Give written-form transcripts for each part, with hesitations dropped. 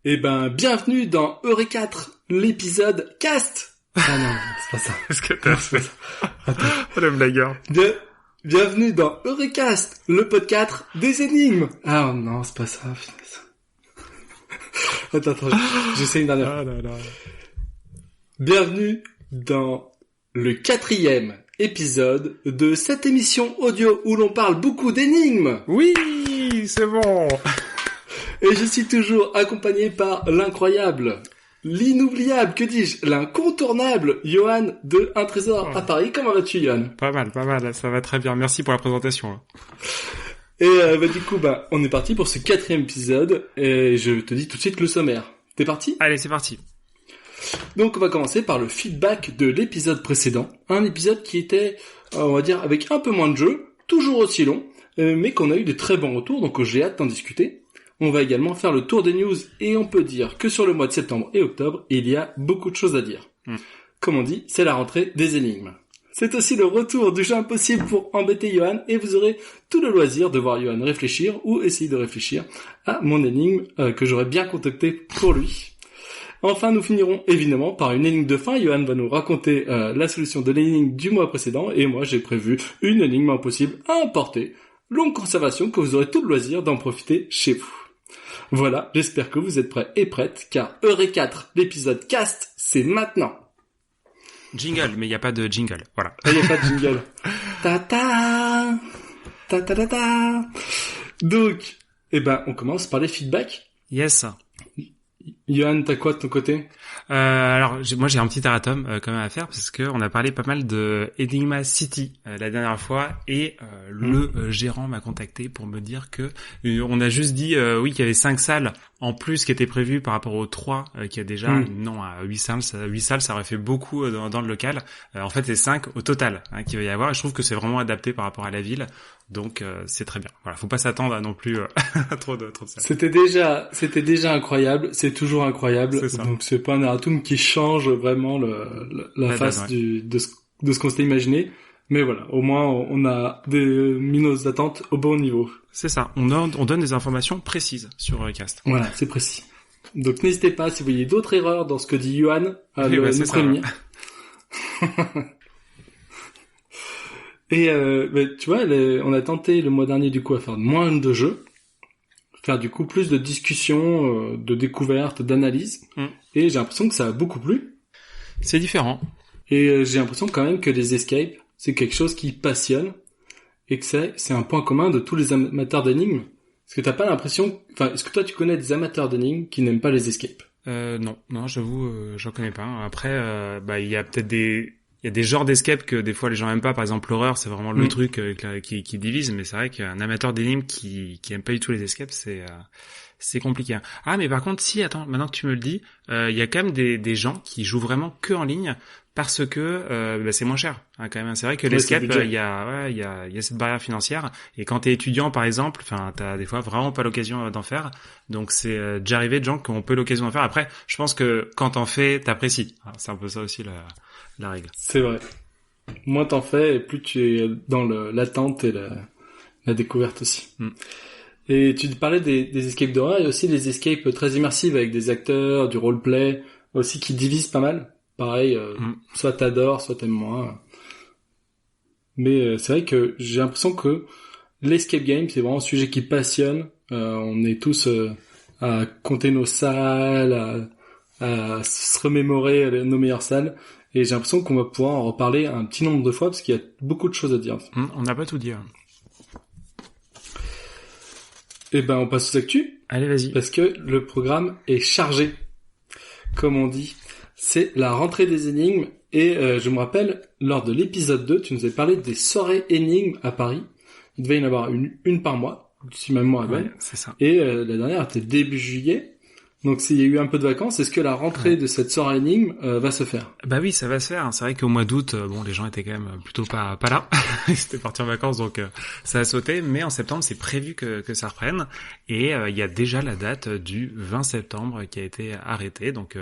Bienvenue dans Eureka4, l'épisode cast. Ah non, c'est pas ça. Qu'est-ce que t'as fait? Oh, le blagueur. Bienvenue dans Eurecast, le podcast des énigmes. Ah non, c'est pas ça, putain. Attends, j'essaie une dernière. Ah là là. Bienvenue dans le 4e épisode de cette émission audio où l'on parle beaucoup d'énigmes. Oui, c'est bon. Et je suis toujours accompagné par l'incroyable, l'inoubliable, que dis-je, l'incontournable Johan de Un Trésor à Paris. Comment vas-tu, Johan? Pas mal, ça va très bien. Merci pour la présentation. Et on est parti pour ce 4e épisode, et je te dis tout de suite le sommaire. T'es parti? Allez, c'est parti. Donc on va commencer par le feedback de l'épisode précédent, un épisode qui était, on va dire, avec un peu moins de jeu, toujours aussi long, mais qu'on a eu des très bons retours, donc j'ai hâte d'en discuter. On va également faire le tour des news, et on peut dire que sur le mois de septembre et octobre, il y a beaucoup de choses à dire. Comme on dit, c'est la rentrée des énigmes. C'est aussi le retour du jeu impossible pour embêter Johan, et vous aurez tout le loisir de voir Johan réfléchir, ou essayer de réfléchir à mon énigme que j'aurais bien concocté pour lui. Enfin, nous finirons évidemment par une énigme de fin. Johan va nous raconter la solution de l'énigme du mois précédent, et moi j'ai prévu une énigme impossible à emporter. Longue conservation que vous aurez tout le loisir d'en profiter chez vous. Voilà, j'espère que vous êtes prêts et prêtes, car Eureka4, l'épisode cast, c'est maintenant. Jingle, mais il n'y a pas de jingle, voilà. Il n'y a pas de jingle. Ta-ta, ta-ta-ta-ta. Donc, on commence par les feedbacks. Yes. Johan, t'as quoi de ton côté? Alors, moi j'ai un petit erratum quand même à faire, parce que on a parlé pas mal de Enigma City la dernière fois, et le gérant m'a contacté pour me dire que on a juste dit oui qu'il y avait 5 salles en plus qui étaient prévues par rapport aux 3 qu'il y a déjà. Non, à 8 salles, ça aurait fait beaucoup dans le local. En fait, c'est 5 au total qu'il va y avoir, et je trouve que c'est vraiment adapté par rapport à la ville. Donc c'est très bien. Voilà, faut pas s'attendre à non plus à trop de salles. C'était déjà incroyable, c'est toujours incroyable. C'est ça. Donc c'est pas un erratum qui change vraiment la face de ce qu'on s'était imaginé. Mais voilà, au moins on a mis nos attentes au bon niveau. C'est ça. On donne des informations précises sur Cast. Voilà, c'est précis. Donc n'hésitez pas, si vous voyez d'autres erreurs dans ce que dit Johan, à nous prévenir. Et tu vois, on a tenté le mois dernier du coup à faire moins de jeux, faire du coup plus de discussions, de découvertes, d'analyses, et j'ai l'impression que ça a beaucoup plu. C'est différent. Et j'ai l'impression quand même que les escapes, c'est quelque chose qui passionne, et que c'est un point commun de tous les amateurs d'énigmes. Est-ce que t'as pas l'impression, est-ce que toi tu connais des amateurs d'énigmes qui n'aiment pas les escapes? Non, j'avoue, j'en connais pas. Après, il y a peut-être il y a des genres d'escape que des fois les gens aiment pas. Par exemple, l'horreur, c'est vraiment le truc qui divise. Mais c'est vrai qu'un amateur d'énigmes qui aime pas du tout les escapes, c'est compliqué. Ah, mais par contre, si, attends, maintenant que tu me le dis, il y a quand même des gens qui jouent vraiment que en ligne parce que c'est moins cher quand même. C'est vrai que l'escape, il y a cette barrière financière, et quand t'es étudiant par exemple, t'as des fois vraiment pas l'occasion d'en faire. Donc c'est déjà arrivé de gens qui ont peu l'occasion d'en faire. Après, je pense que quand t'en fais, t'apprécies. C'est un peu ça aussi la règle. C'est vrai. Moins t'en fais, et plus tu es dans l'attente et la découverte aussi. Et tu parlais des escapes d'horreur, il y a aussi des escapes très immersives avec des acteurs, du roleplay, aussi qui divisent pas mal. Pareil, soit t'adores, soit t'aimes moins. Mais c'est vrai que j'ai l'impression que l'escape game, c'est vraiment un sujet qui passionne. On est tous à compter nos salles, à se remémorer nos meilleures salles. Et j'ai l'impression qu'on va pouvoir en reparler un petit nombre de fois, parce qu'il y a beaucoup de choses à dire. On n'a pas tout dit. On passe aux actus. Allez, vas-y. Parce que le programme est chargé, comme on dit. C'est la rentrée des énigmes, et je me rappelle, lors de l'épisode 2, tu nous avais parlé des soirées énigmes à Paris. Il devait y en avoir une par mois, si même moi, ouais, c'est ça. Et la dernière était début juillet. Donc s'il y a eu un peu de vacances, est-ce que la rentrée de cette soirée énigme va se faire? Bah oui, ça va se faire. C'est vrai qu'au mois d'août, les gens étaient quand même plutôt pas là. Ils étaient partis en vacances, donc ça a sauté. Mais en septembre, c'est prévu que ça reprenne. Et il y a déjà la date du 20 septembre qui a été arrêtée. Donc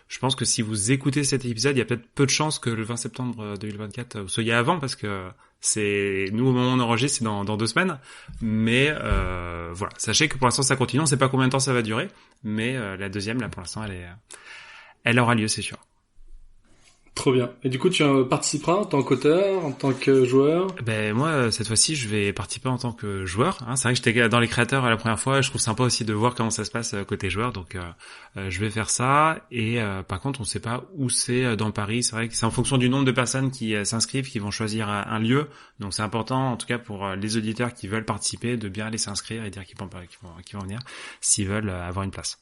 je pense que si vous écoutez cet épisode, il y a peut-être peu de chances que le 20 septembre 2024 vous soyez avant, parce que Nous au moment où on enregistre, c'est dans 2 semaines. Mais voilà, sachez que pour l'instant ça continue. On sait pas combien de temps ça va durer, mais la deuxième là pour l'instant elle aura lieu, c'est sûr. Trop bien. Et du coup, tu participeras en tant qu'auteur, en tant que joueur? Ben moi cette fois-ci je vais participer en tant que joueur. C'est vrai que j'étais dans les créateurs la première fois. Je trouve sympa aussi de voir comment ça se passe côté joueur. Donc je vais faire ça. Et par contre on sait pas où c'est dans Paris. C'est vrai que c'est en fonction du nombre de personnes qui s'inscrivent qui vont choisir un lieu. Donc c'est important en tout cas pour les auditeurs qui veulent participer de bien aller s'inscrire et dire qu'ils vont venir s'ils veulent avoir une place.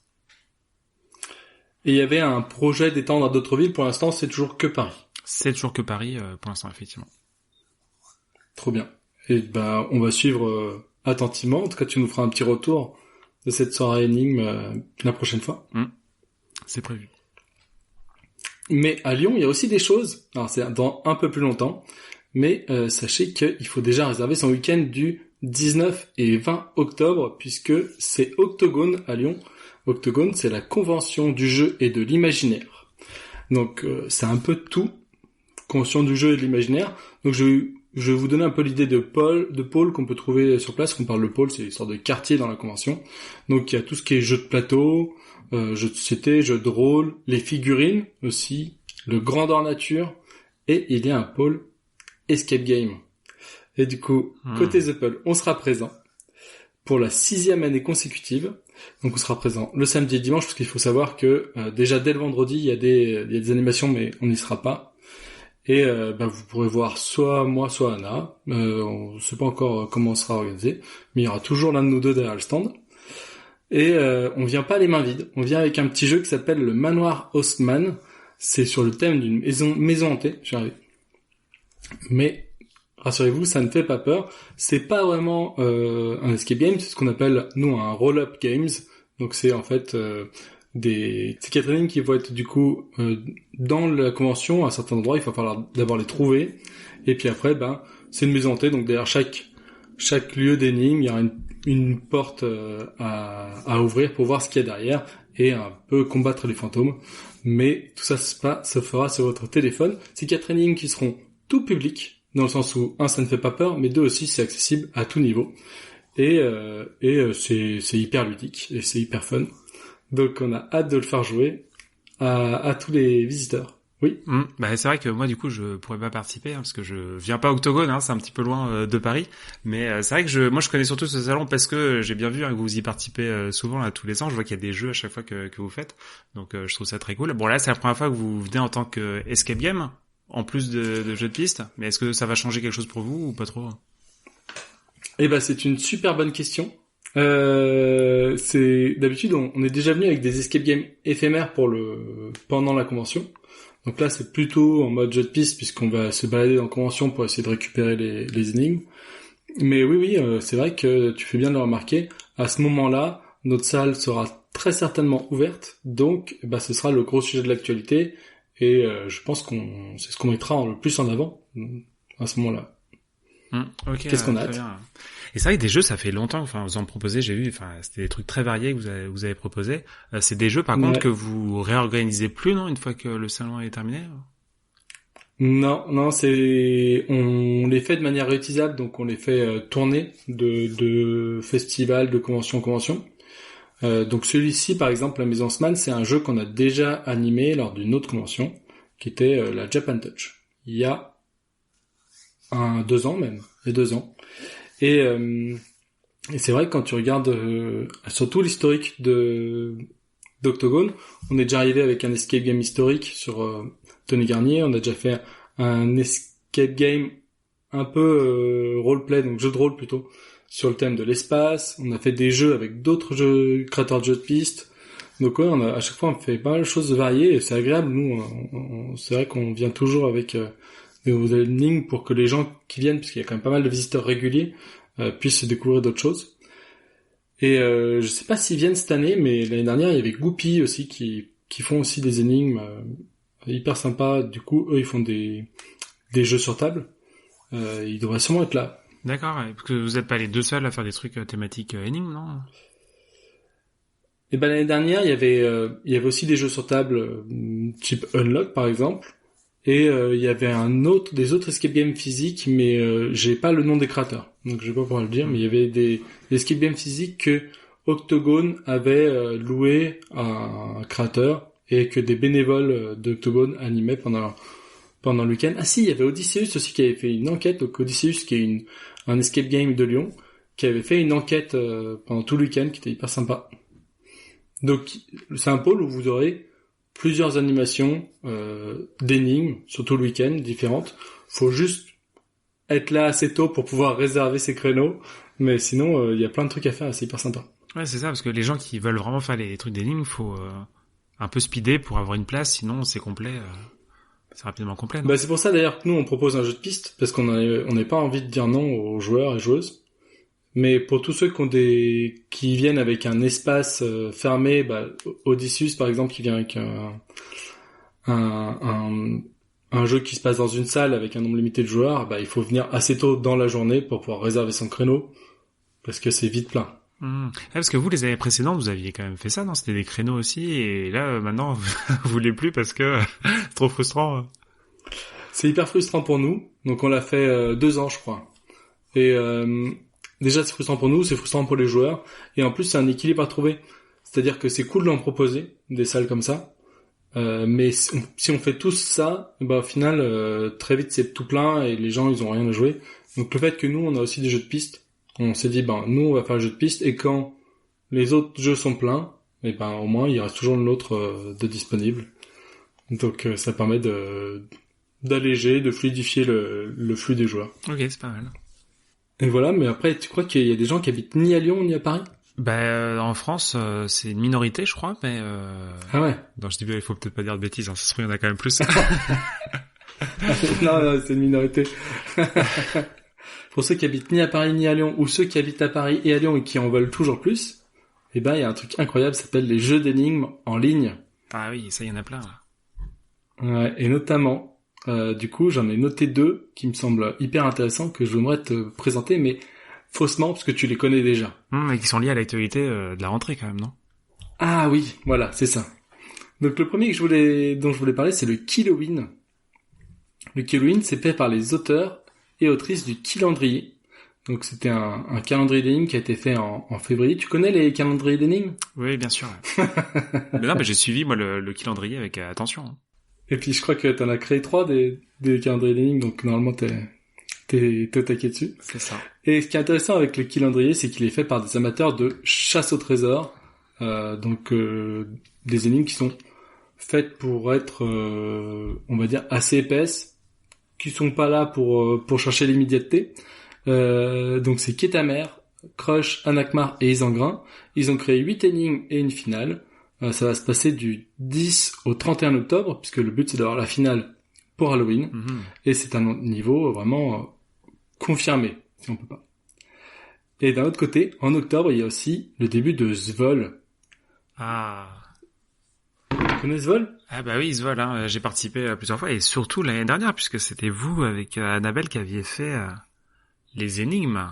Et il y avait un projet d'étendre à d'autres villes. Pour l'instant, c'est toujours que Paris. C'est toujours que Paris pour l'instant, effectivement. Trop bien. Et on va suivre attentivement. En tout cas, tu nous feras un petit retour de cette soirée énigme la prochaine fois. C'est prévu. Mais à Lyon, il y a aussi des choses. Alors, c'est dans un peu plus longtemps. Mais sachez qu'il faut déjà réserver son week-end du 19 et 20 octobre, puisque c'est Octogone à Lyon. Octogone, c'est la convention du jeu et de l'imaginaire. Donc, c'est un peu tout, convention du jeu et de l'imaginaire. Donc, je vais vous donner un peu l'idée de pôle qu'on peut trouver sur place. Quand on parle de pôle, c'est une sorte de quartier dans la convention. Donc, il y a tout ce qui est jeux de plateau, jeux de société, jeux de rôle, les figurines aussi, le grandeur nature, et il y a un pôle escape game. Et du coup, côté The Pôle, on sera présent pour la 6e année consécutive. Donc on sera présent le samedi et dimanche, parce qu'il faut savoir que déjà dès le vendredi, il y a des animations, mais on n'y sera pas. Et vous pourrez voir soit moi, soit Anna. On ne sait pas encore comment on sera organisé, mais il y aura toujours l'un de nous deux derrière le stand. Et on vient pas les mains vides. On vient avec un petit jeu qui s'appelle le Manoir Haussmann. C'est sur le thème d'une maison hantée. J'arrive. Mais rassurez-vous, ça ne fait pas peur. C'est pas vraiment un escape game, c'est ce qu'on appelle, nous, un roll-up games. Donc c'est en fait des catering qui vont être du coup dans la convention, à certains endroits, il va falloir d'abord les trouver. Et puis après, c'est une maison hantée, donc derrière chaque lieu d'énigme, il y aura une porte à ouvrir pour voir ce qu'il y a derrière et un peu combattre les fantômes. Mais tout ça se fera sur votre téléphone. C'est 4 énigmes qui seront tout public, dans le sens où, 1, ça ne fait pas peur, mais 2 aussi, c'est accessible à tout niveau. Et c'est hyper ludique, et c'est hyper fun. Donc on a hâte de le faire jouer à tous les visiteurs. Oui. C'est vrai que moi du coup je pourrais pas participer parce que je viens pas à Octogone, c'est un petit peu loin de Paris. Mais c'est vrai que moi je connais surtout ce salon parce que j'ai bien vu que vous y participez souvent là tous les ans. Je vois qu'il y a des jeux à chaque fois que vous faites, donc je trouve ça très cool. Bon là c'est la première fois que vous venez en tant que escape game. En plus de jeux de piste, mais est-ce que ça va changer quelque chose pour vous ou pas trop? C'est une super bonne question. C'est d'habitude on est déjà venu avec des escape games éphémères pendant la convention. Donc là c'est plutôt en mode jeu de piste puisqu'on va se balader dans la convention pour essayer de récupérer les énigmes. Mais oui, c'est vrai que tu fais bien de le remarquer. À ce moment-là, notre salle sera très certainement ouverte, donc ce sera le gros sujet de l'actualité. Et je pense c'est ce qu'on mettra le plus en avant à ce moment-là. Okay, qu'est-ce qu'on a hâte. Et c'est vrai que des jeux, ça fait longtemps. Vous en proposez. J'ai vu. C'était des trucs très variés que vous avez proposé. C'est des jeux, par contre, que vous réorganisez plus, non, une fois que le salon est terminé. Non, on les fait de manière réutilisable, donc on les fait tourner de festival, de convention en convention. Donc celui-ci, par exemple, la Maison Haussmann, c'est un jeu qu'on a déjà animé lors d'une autre convention, qui était la Japan Touch. Il y a 2 ans même, il y a 2 ans. Et c'est vrai que quand tu regardes surtout l'historique d'Octogone, on est déjà arrivé avec un escape game historique sur Tony Garnier, on a déjà fait un escape game un peu roleplay, donc jeu de rôle plutôt, sur le thème de l'espace. On a fait des jeux avec d'autres créateurs de jeux de piste. Donc à chaque fois on fait pas mal de choses variées et c'est agréable. Nous, c'est vrai qu'on vient toujours avec des nouvelles énigmes pour que les gens qui viennent, puisqu'il y a quand même pas mal de visiteurs réguliers, puissent découvrir d'autres choses. Et je sais pas s'ils viennent cette année, mais l'année dernière il y avait Goupy aussi qui font aussi des énigmes hyper sympas. Du coup, eux ils font des jeux sur table. Ils devraient sûrement être là. D'accord, parce que vous n'êtes pas les deux seuls à faire des trucs thématiques énigmes, non? Et l'année dernière, il y avait aussi des jeux sur table type Unlock par exemple, Et il y avait des autres escape games physiques, mais j'ai pas le nom des créateurs, donc je vais pas pouvoir le dire. Mais il y avait des escape games physiques que Octogone avait loué à un créateur et que des bénévoles d'Octogone animaient pendant le week-end. Ah si, il y avait Odysseus aussi qui avait fait une enquête. Donc Odysseus, qui est un escape game de Lyon, qui avait fait une enquête pendant tout le week-end, qui était hyper sympa. Donc c'est un pôle où vous aurez plusieurs animations d'énigmes sur tout le week-end différentes. Faut juste être là assez tôt pour pouvoir réserver ces créneaux, mais sinon il y a plein de trucs à faire, c'est hyper sympa. Ouais, c'est ça, parce que les gens qui veulent vraiment faire les trucs d'énigmes, faut un peu speeder pour avoir une place, sinon c'est complet, c'est rapidement complet. Bah c'est pour ça d'ailleurs que nous on propose un jeu de piste, parce qu'on n'est pas envie de dire non aux joueurs et joueuses. Mais pour tous ceux qui viennent avec un espace fermé, Odysseus par exemple qui vient avec un jeu qui se passe dans une salle avec un nombre limité de joueurs, il faut venir assez tôt dans la journée pour pouvoir réserver son créneau, parce que c'est vite plein. Ouais, parce que vous, les années précédentes, vous aviez quand même fait ça, non? C'était des créneaux aussi, et là, maintenant, vous voulez plus parce que c'est trop frustrant. C'est hyper frustrant pour nous, donc on l'a fait 2 ans, je crois. Et déjà, c'est frustrant pour nous, c'est frustrant pour les joueurs, et en plus, c'est un équilibre à trouver. C'est-à-dire que c'est cool d'en proposer, des salles comme ça, mais si on fait tous ça, au final, très vite, c'est tout plein, et les gens, ils ont rien à jouer. Donc le fait que nous, on a aussi des jeux de piste, on s'est dit, nous, on va faire le jeu de piste, et quand les autres jeux sont pleins, au moins, il reste toujours l'autre de disponible. Donc, ça permet d'alléger, de fluidifier le flux des joueurs. Ok, c'est pas mal. Et voilà, mais après, tu crois qu'il y a des gens qui habitent ni à Lyon, ni à Paris? En France, c'est une minorité, je crois, mais Ah ouais? Non, je dis bien, il faut peut-être pas dire de bêtises, ça se trouve, il y en a quand même plus. non, c'est une minorité. Pour ceux qui habitent ni à Paris ni à Lyon, ou ceux qui habitent à Paris et à Lyon et qui en veulent toujours plus, il y a un truc incroyable, ça s'appelle les jeux d'énigmes en ligne. Ah oui, ça, il y en a plein, là. Ouais, et notamment, du coup, j'en ai noté 2 qui me semblent hyper intéressants, que je voudrais te présenter, mais faussement, parce que tu les connais déjà. Et qui sont liés à l'actualité de la rentrée, quand même, non? Ah oui, voilà, c'est ça. Donc le premier dont je voulais parler, c'est le Killoween. Le Killoween, c'est fait par les auteurs et autrices du Killandrier. Donc c'était un calendrier d'énigmes qui a été fait en février. Tu connais les calendriers d'énigmes? Oui, bien sûr. Ouais. Mais non, j'ai suivi moi le calendrier avec attention. Et puis je crois que t'en as créé 3 des calendriers d'énigmes, donc normalement t'es au taquet dessus. C'est ça. Et ce qui est intéressant avec le calendrier, c'est qu'il est fait par des amateurs de chasse au trésor, donc des énigmes qui sont faites pour être, on va dire, assez épaisses, qui sont pas là pour chercher l'immédiateté. Donc c'est Kétamer, Crush, Anakmar et Isengrin. Ils ont créé 8 énigmes et une finale. Ça va se passer du 10 au 31 octobre, puisque le but c'est d'avoir la finale pour Halloween. Et c'est un niveau vraiment confirmé, si on peut pas. Et d'un autre côté, en octobre, il y a aussi le début de Svol. Ah. Tu connais Svol? Ah bah oui, Svol, hein. J'ai participé plusieurs fois, et surtout l'année dernière, puisque c'était vous avec Annabelle qui aviez fait les énigmes.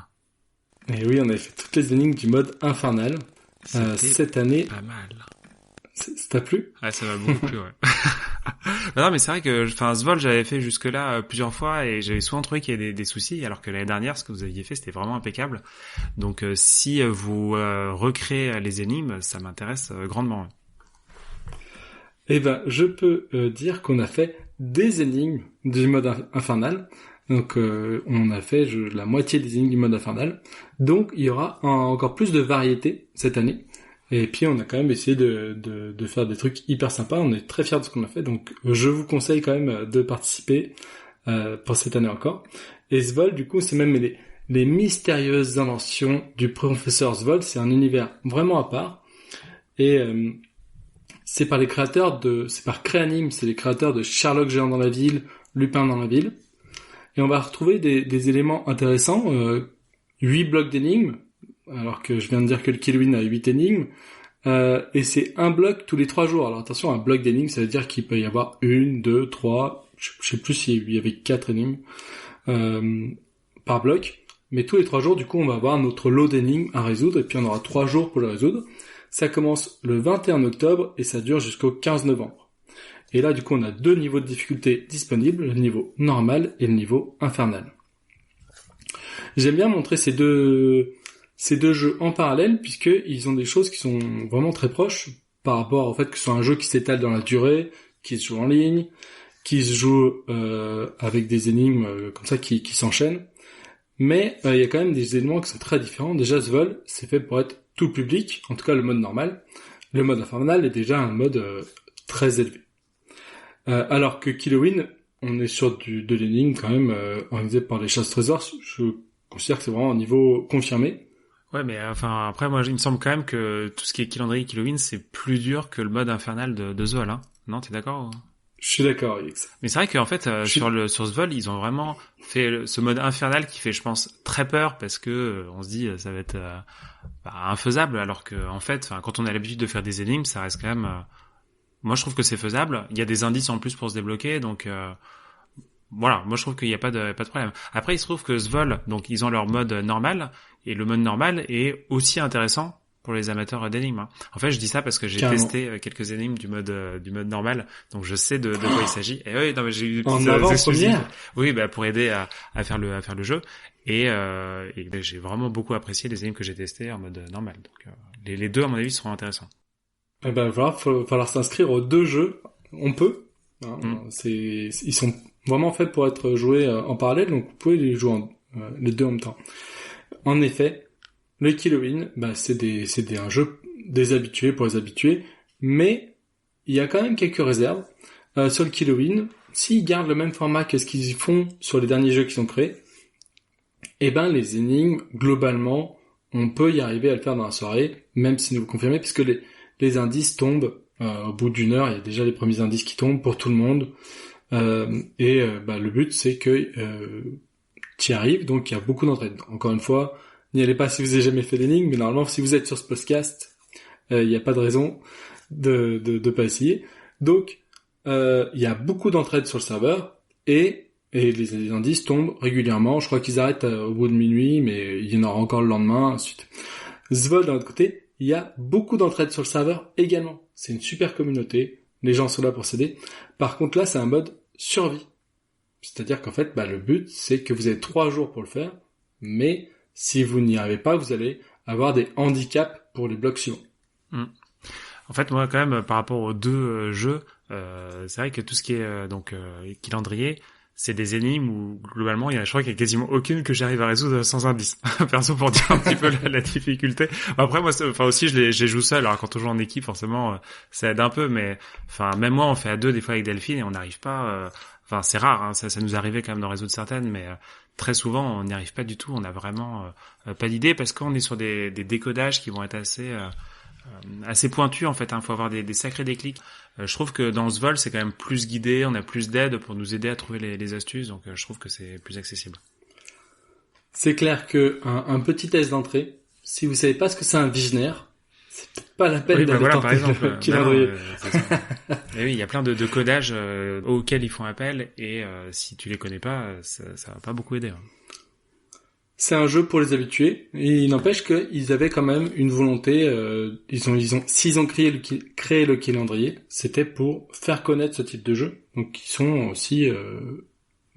Et oui, on avait fait toutes les énigmes du mode infernal. Cette année. Pas mal. Ça t'a plu? Ouais, ça m'a beaucoup plu, ouais. Non, mais c'est vrai que, Svol, j'avais fait jusque-là plusieurs fois et j'avais souvent trouvé qu'il y avait des soucis, alors que l'année dernière, ce que vous aviez fait, c'était vraiment impeccable. Donc, si vous recréez les énigmes, ça m'intéresse grandement. Je peux dire qu'on a fait des énigmes du mode infernal. Donc, on a fait la moitié des énigmes du mode infernal. Donc, il y aura encore plus de variété cette année. Et puis on a quand même essayé de faire des trucs hyper sympas, on est très fiers de ce qu'on a fait, donc je vous conseille quand même de participer pour cette année encore. Et Svol, du coup, c'est même les mystérieuses inventions du professeur Svol, c'est un univers vraiment à part, et c'est par Créanime, c'est les créateurs de Sherlock Géant dans la ville, Lupin dans la ville, et on va retrouver des éléments intéressants, 8 blocs d'énigmes, alors que je viens de dire que le Killoween a 8 énigmes, et c'est un bloc tous les 3 jours. Alors attention, un bloc d'énigmes, ça veut dire qu'il peut y avoir 1, 2, 3, je sais plus s'il y avait 4 énigmes par bloc, mais tous les 3 jours, du coup, on va avoir notre lot d'énigmes à résoudre, et puis on aura 3 jours pour le résoudre. Ça commence le 21 octobre, et ça dure jusqu'au 15 novembre. Et là, du coup, on a 2 niveaux de difficulté disponibles, le niveau normal et le niveau infernal. J'aime bien montrer ces deux jeux en parallèle, puisque ils ont des choses qui sont vraiment très proches par rapport au fait que ce soit un jeu qui s'étale dans la durée, qui se joue en ligne, qui se joue avec des énigmes comme ça qui s'enchaînent. Mais il y a quand même des éléments qui sont très différents. Déjà, ce vol, c'est fait pour être tout public, en tout cas le mode normal. Le mode infernal est déjà un mode très élevé. Alors que Killoween, on est sur de l'énigme quand même organisé par les chasse-trésors. Je considère que c'est vraiment un niveau confirmé. Ouais, mais enfin après moi il me semble quand même que tout ce qui est calendrier Killoween c'est plus dur que le mode infernal de Zvol, hein. Non, t'es d'accord? Je suis d'accord avec ça. Mais c'est vrai qu'en fait sur ce vol ils ont vraiment fait ce mode infernal qui fait je pense très peur parce que on se dit ça va être infaisable alors que en fait enfin quand on a l'habitude de faire des énigmes ça reste quand même moi je trouve que c'est faisable. Il y a des indices en plus pour se débloquer donc voilà, moi je trouve qu'il n'y a pas de problème. Après il se trouve que ce vol donc ils ont leur mode normal et le mode normal est aussi intéressant pour les amateurs d'énigmes. Hein. En fait, je dis ça parce que j'ai testé quelques énigmes du mode normal, donc je sais de quoi il s'agit. Et oui, non mais j'ai eu en avant-première. Oui, bah pour aider à faire le jeu. Et j'ai vraiment beaucoup apprécié les énigmes que j'ai testées en mode normal. Donc les deux à mon avis seront intéressants. Eh ben voilà, falloir s'inscrire aux 2 jeux. On peut. Hein, ils sont vraiment faits pour être joués en parallèle, donc vous pouvez les jouer les 2 en même temps. En effet. Le Killoween, c'est un jeu des habitués pour les habitués, mais il y a quand même quelques réserves. Sur le Killoween, s'ils gardent le même format que ce qu'ils font sur les derniers jeux qui sont créés, eh ben, les énigmes, globalement, on peut y arriver à le faire dans la soirée, même si vous confirmez, puisque les indices tombent, au bout d'1 heure, il y a déjà les premiers indices qui tombent pour tout le monde, le but, c'est que, tu y arrives, donc il y a beaucoup d'entrées. Encore une fois, n'y allez pas si vous avez jamais fait l'énigme, mais normalement, si vous êtes sur ce podcast, il n'y a pas de raison de pas essayer. Donc, il y a beaucoup d'entraides sur le serveur, et les indices tombent régulièrement. Je crois qu'ils arrêtent au bout de minuit, mais il y en aura encore le lendemain, ensuite. Zvol, d'un autre côté, il y a beaucoup d'entraides sur le serveur également. C'est une super communauté, les gens sont là pour s'aider. Par contre, là, c'est un mode survie. C'est-à-dire qu'en fait, le but, c'est que vous avez 3 jours pour le faire, mais si vous n'y arrivez pas, vous allez avoir des handicaps pour les blocs suivants. En fait, moi, quand même, par rapport aux 2 jeux, c'est vrai que tout ce qui est calendrier, c'est des énigmes où globalement, je crois qu'il y a quasiment aucune que j'arrive à résoudre sans indice. Perso, pour dire un petit peu la difficulté. Après, moi, aussi, je les joue seul. Alors, quand on joue en équipe, forcément, ça aide un peu, mais même moi, on fait à 2 des fois avec Delphine et on n'arrive pas. C'est rare, hein, ça nous arrivait quand même d'en résoudre certaines, mais très souvent on n'y arrive pas du tout. On a vraiment pas d'idée parce qu'on est sur des décodages qui vont être assez pointus en fait. Faut avoir des sacrés déclics. Je trouve que dans ce vol c'est quand même plus guidé, on a plus d'aide pour nous aider à trouver les astuces, donc je trouve que c'est plus accessible. C'est clair que un petit test d'entrée, si vous savez pas ce que c'est un visionnaire, c'est peut-être pas la peine d'aller tenter par exemple, c'est ça. Et oui, il y a plein de codages auxquels ils font appel et si tu les connais pas, ça va pas beaucoup aider. Hein. C'est un jeu pour les habitués et il n'empêche qu'ils avaient quand même une volonté. S'ils ont créé le calendrier, c'était pour faire connaître ce type de jeu. Donc ils sont aussi,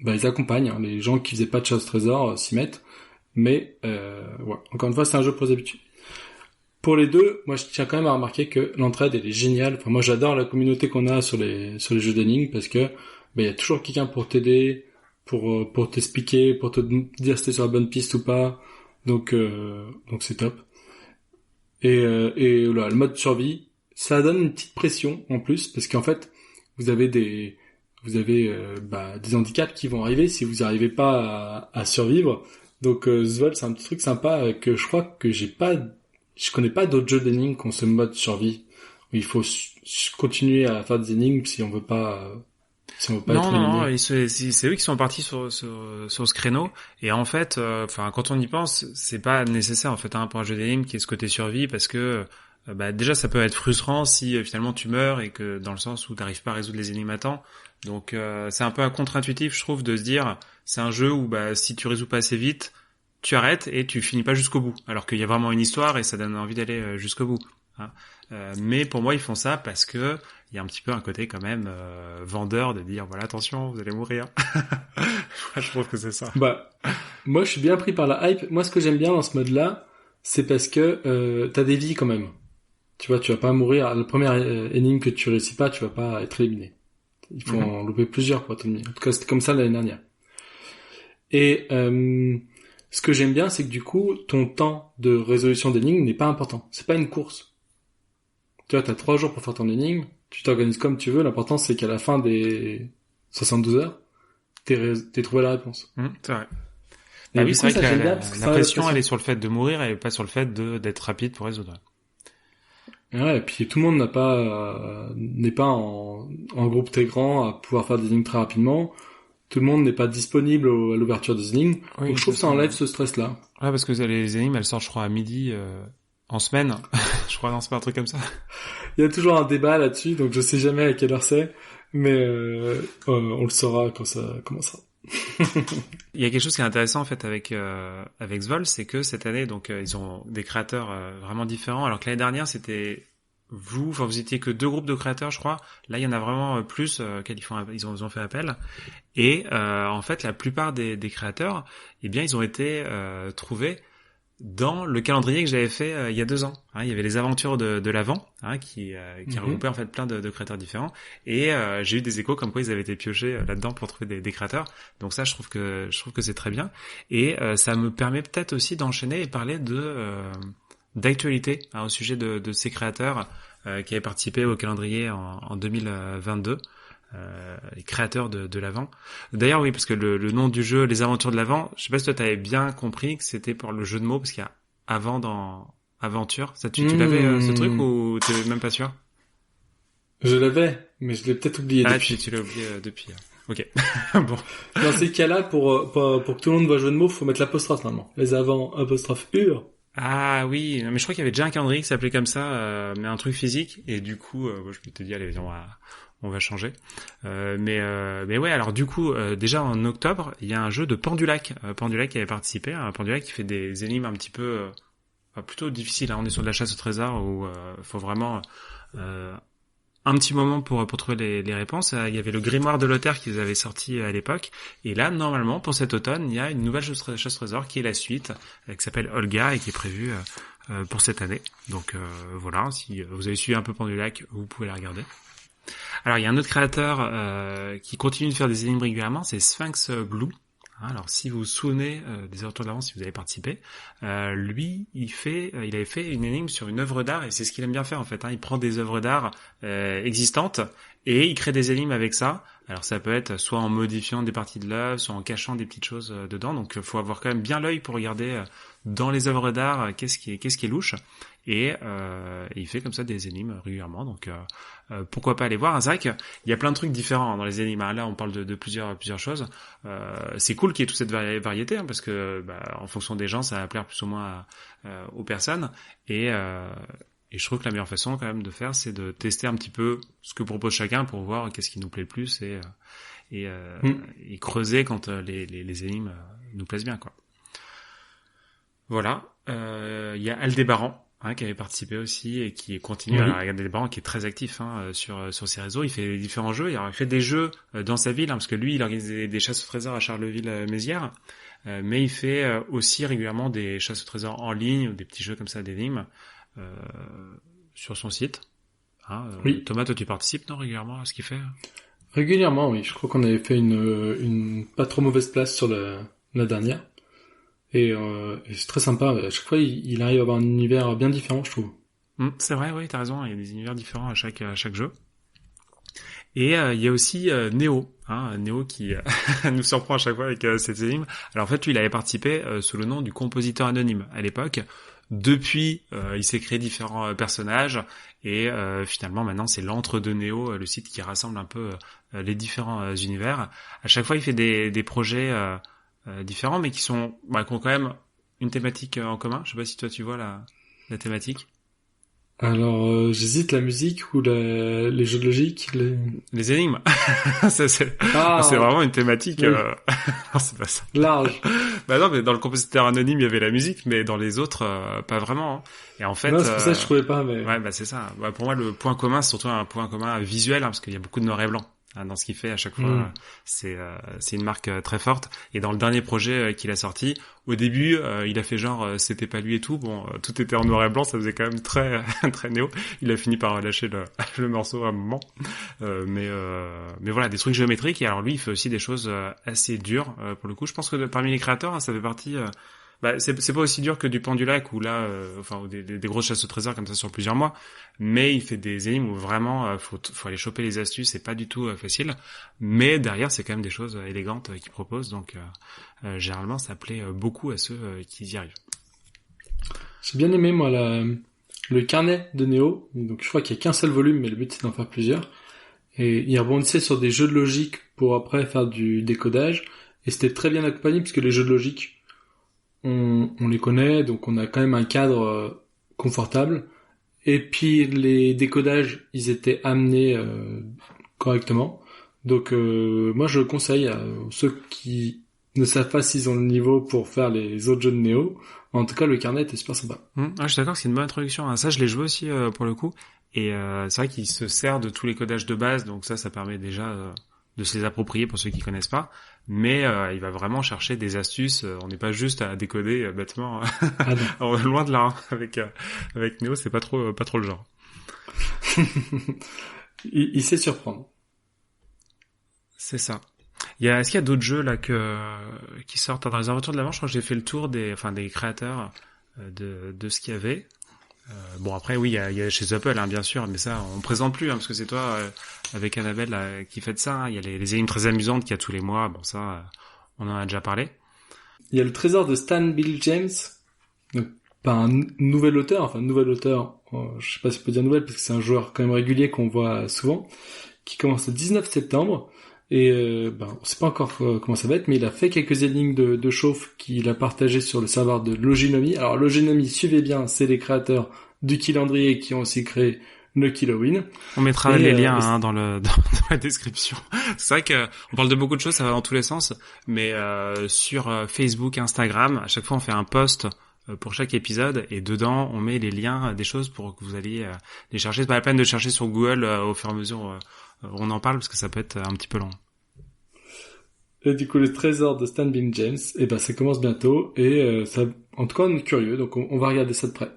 ils accompagnent. Hein, les gens qui faisaient pas de chasse-trésor s'y mettent. Mais voilà. Encore une fois, c'est un jeu pour les habitués. Pour les 2, moi je tiens quand même à remarquer que l'entraide elle est géniale. Enfin moi j'adore la communauté qu'on a sur les jeux d'énigmes parce que il y a toujours quelqu'un pour t'aider, pour t'expliquer, pour te dire si t'es sur la bonne piste ou pas. Donc c'est top. Et voilà, le mode survie, ça donne une petite pression en plus parce qu'en fait vous avez des handicaps qui vont arriver si vous n'arrivez pas à survivre. Donc Zvol c'est un petit truc sympa que je crois que je connais pas d'autres jeux d'énigmes qui ont ce mode survie où il faut continuer à faire des énigmes si on veut pas être éliminé. Non, c'est eux qui sont partis sur ce créneau et en fait quand on y pense, c'est pas nécessaire en fait pour un jeu d'énigmes qui est ce côté survie parce que déjà ça peut être frustrant si finalement tu meurs et que dans le sens où t'arrives pas à résoudre les énigmes à temps. Donc c'est un peu contre-intuitif je trouve de se dire c'est un jeu où si tu résous pas assez vite tu arrêtes et tu finis pas jusqu'au bout, alors qu'il y a vraiment une histoire et ça donne envie d'aller jusqu'au bout. Hein. Mais pour moi, ils font ça parce que il y a un petit peu un côté quand même vendeur de dire voilà attention, vous allez mourir. Moi, je trouve que c'est ça. Bah, moi, je suis bien pris par la hype. Moi, ce que j'aime bien dans ce mode-là, c'est parce que t'as des vies quand même. Tu vois, tu vas pas mourir. La première énigme que tu réussis pas, tu vas pas être éliminé. Il faut en louper plusieurs pour être éliminé. En tout cas, c'était comme ça l'année dernière. Et ce que j'aime bien, c'est que du coup, ton temps de résolution d'énigme n'est pas important. C'est pas une course. Tu vois, t'as 3 jours pour faire ton énigme. Tu t'organises comme tu veux. L'important, c'est qu'à la fin des 72 heures, t'aies trouvé la réponse. C'est vrai. Et oui, du c'est coup, vrai ça, que j'aime bien la parce que ça enlève pression, la elle est sur le fait de mourir et pas sur le fait d'être rapide pour résoudre. Ouais, et puis tout le monde n'est pas en groupe très grand à pouvoir faire des énigmes très rapidement. Tout le monde n'est pas disponible à l'ouverture des énigmes. Oui, Donc je trouve que ça enlève ce stress-là. Ouais, parce que les énigmes, elles sortent, je crois, à midi en semaine. Je crois, non, c'est pas un truc comme ça. Il y a toujours un débat là-dessus, donc je sais jamais à quelle heure c'est, mais on le saura quand ça commencera. Il y a quelque chose qui est intéressant en fait avec Svol, c'est que cette année donc ils ont des créateurs vraiment différents, alors que l'année dernière c'était vous étiez que 2 groupes de créateurs je crois. Là il y en a vraiment plus auxquels ils ont fait appel et en fait la plupart des créateurs eh bien ils ont été trouvés dans le calendrier que j'avais fait il y a 2 ans. Hein, il y avait les aventures de l'Avent qui regroupait en fait plein de créateurs différents et j'ai eu des échos comme quoi ils avaient été piochés là-dedans pour trouver des créateurs. Donc ça je trouve que c'est très bien et ça me permet peut-être aussi d'enchaîner et parler d'actualité au sujet de ces créateurs qui avaient participé au calendrier en 2022. Les créateurs de l'Avent. D'ailleurs, oui, parce que le nom du jeu, Les Aventures de l'Avent, je sais pas si toi t'avais bien compris que c'était pour le jeu de mots, parce qu'il y a avant dans Aventure. Ça, tu l'avais ce truc ou t'es même pas sûr? Je l'avais, mais je l'ai peut-être oublié depuis. Tu l'as oublié depuis. Ok. Bon. Dans ces cas-là, pour que tout le monde voit jeu de mots, faut mettre l'apostrophe normalement. Les avant apostrophe ur. Ah oui, mais je crois qu'il y avait déjà un calendrier qui s'appelait comme ça, mais un truc physique, et du coup, je m'étais dit, allez, on va changer. Mais ouais, alors du coup, déjà en octobre, il y a un jeu de Pendulac. Pendulac qui avait participé, Pendulac qui fait des énigmes un petit peu plutôt difficiles. Hein. On est sur de la chasse au trésor où faut vraiment un petit moment pour trouver les réponses. Il y avait le grimoire de Lothaire qu'ils avaient sorti à l'époque. Et là, normalement, pour cet automne, il y a une nouvelle chasse au trésor qui est la suite, qui s'appelle Olga et qui est prévue pour cette année. Donc voilà, si vous avez suivi un peu Pendulac, vous pouvez la regarder. Alors il y a un autre créateur qui continue de faire des énigmes régulièrement, c'est Sphinx Blue. Alors si vous vous souvenez des retours d'avance, si vous avez participé, lui il avait fait une énigme sur une œuvre d'art et c'est ce qu'il aime bien faire en fait. Il prend des œuvres d'art existantes et il crée des énigmes avec ça. Alors ça peut être soit en modifiant des parties de l'œuvre, soit en cachant des petites choses dedans. Donc il faut avoir quand même bien l'œil pour regarder dans les œuvres d'art qu'est-ce qui est louche. Et il fait comme ça des énigmes régulièrement, donc pourquoi pas aller voir. C'est vrai qu'il y a plein de trucs différents dans les énigmes. Là, on parle de plusieurs choses. C'est cool qu'il y ait toute cette variété, parce que en fonction des gens, ça va plaire plus ou moins aux personnes. Et je trouve que la meilleure façon quand même de faire, c'est de tester un petit peu ce que propose chacun pour voir qu'est-ce qui nous plaît le plus et creuser quand les énigmes nous plaisent bien, quoi. Voilà. Il y a Aldébaran. Qui avait participé aussi et qui continue à regarder des parents, qui est très actif sur ses réseaux. Il fait différents jeux. Il fait des jeux dans sa ville, parce que lui, il organise des chasses au trésor à Charleville-Mézières, mais il fait aussi régulièrement des chasses au trésor en ligne ou des petits jeux comme ça d'énigmes sur son site. Oui. Thomas, toi, tu participes régulièrement à ce qu'il fait? Régulièrement, oui. Je crois qu'on avait fait une pas trop mauvaise place sur la dernière. Et c'est très sympa. À chaque fois, il arrive à avoir un univers bien différent, je trouve. C'est vrai, oui, t'as raison. Il y a des univers différents à chaque jeu. Et il y a aussi Néo, Néo qui nous surprend à chaque fois avec cette énigme. Alors en fait, lui, il avait participé sous le nom du compositeur anonyme à l'époque. Depuis, il s'est créé différents personnages et finalement maintenant c'est l'entre-deux Néo, le site qui rassemble un peu les différents univers. À chaque fois, il fait des projets différents, mais qui ont quand même une thématique en commun. Je sais pas si toi tu vois la thématique. Alors, j'hésite la musique ou les jeux de logique. Les énigmes. Ça, c'est Ah, c'est vraiment une thématique. oui. Non, c'est pas ça. Large. Bah non, mais dans le compositeur anonyme, il y avait la musique, mais dans les autres, pas vraiment. Hein. Et en fait, Non, c'est pour ça que je trouvais pas, mais... ouais, bah c'est ça. Bah, pour moi, le point commun, c'est surtout un point commun visuel, hein, parce qu'il y a beaucoup de noir et blanc. Hein, dans ce qu'il fait à chaque fois, c'est une marque très forte. Et dans le dernier projet qu'il a sorti, au début, il a fait genre c'était pas lui et tout. Bon, tout était en noir et blanc, ça faisait quand même très très néo. Il a fini par lâcher le morceau à un moment. Mais voilà, des trucs géométriques. Et alors lui, il fait aussi des choses assez dures pour le coup. Je pense que parmi les créateurs, hein, ça fait partie. Bah, c'est pas aussi dur que du Pan du Lac ou là, ou des grosses chasses au trésor comme ça sur plusieurs mois, mais il fait des énigmes où vraiment faut aller choper les astuces, c'est pas du tout facile, mais derrière c'est quand même des choses élégantes qu'il propose, donc généralement ça plaît beaucoup à ceux qui y arrivent. J'ai bien aimé, moi, le carnet de Néo. Donc, je crois qu'il y a qu'un seul volume, mais le but, c'est d'en faire plusieurs. Et il rebondissait sur des jeux de logique pour après faire du décodage. Et c'était très bien accompagné, puisque les jeux de logique, on les connaît, donc on a quand même un cadre confortable. Et puis les décodages, ils étaient amenés correctement. Donc moi je conseille à ceux qui ne savent pas s'ils ont le niveau pour faire les autres jeux de Néo. En tout cas, le carnet est super sympa. Je suis d'accord que c'est une bonne introduction. Hein. Ça, je l'ai joué aussi pour le coup. Et c'est vrai qu'il se sert de tous les codages de base, donc ça permet déjà de se les approprier pour ceux qui connaissent pas. Mais il va vraiment chercher des astuces. On n'est pas juste à décoder bêtement. Ah Loin de là. Hein. Avec Neo, c'est pas trop le genre. il sait surprendre. C'est ça. Est-ce qu'il y a d'autres jeux là qui sortent dans les aventures de l'avant? Je crois que j'ai fait le tour des créateurs de ce qu'il y avait. Bon après oui, il y a chez Apple hein, bien sûr, mais ça on présente plus hein, parce que c'est toi avec Annabelle qui faites ça. Hein. Il y a les énigmes très amusantes qu'il y a tous les mois. Bon ça, on en a déjà parlé. Il y a le trésor de Stan Bill James, donc pas un nouvel auteur, je sais pas si on peut dire nouvelle parce que c'est un joueur quand même régulier qu'on voit souvent, qui commence le 19 septembre. Et on sait pas encore comment ça va être, mais il a fait quelques énigmes de chauffe qu'il a partagé sur le serveur de Loginomie. Alors Loginomie, suivez bien, c'est les créateurs du calendrier qui ont aussi créé le Killoween. On mettra les liens hein, dans la description. C'est vrai que on parle de beaucoup de choses, ça va dans tous les sens, mais sur Facebook, Instagram, à chaque fois on fait un post pour chaque épisode et dedans on met les liens des choses pour que vous alliez les chercher. C'est pas la peine de chercher sur Google au fur et à mesure on en parle parce que ça peut être un petit peu long. Et du coup, le trésor de Stan Bean James, ça commence bientôt et ça, en tout cas, on est curieux, donc on va regarder ça de près.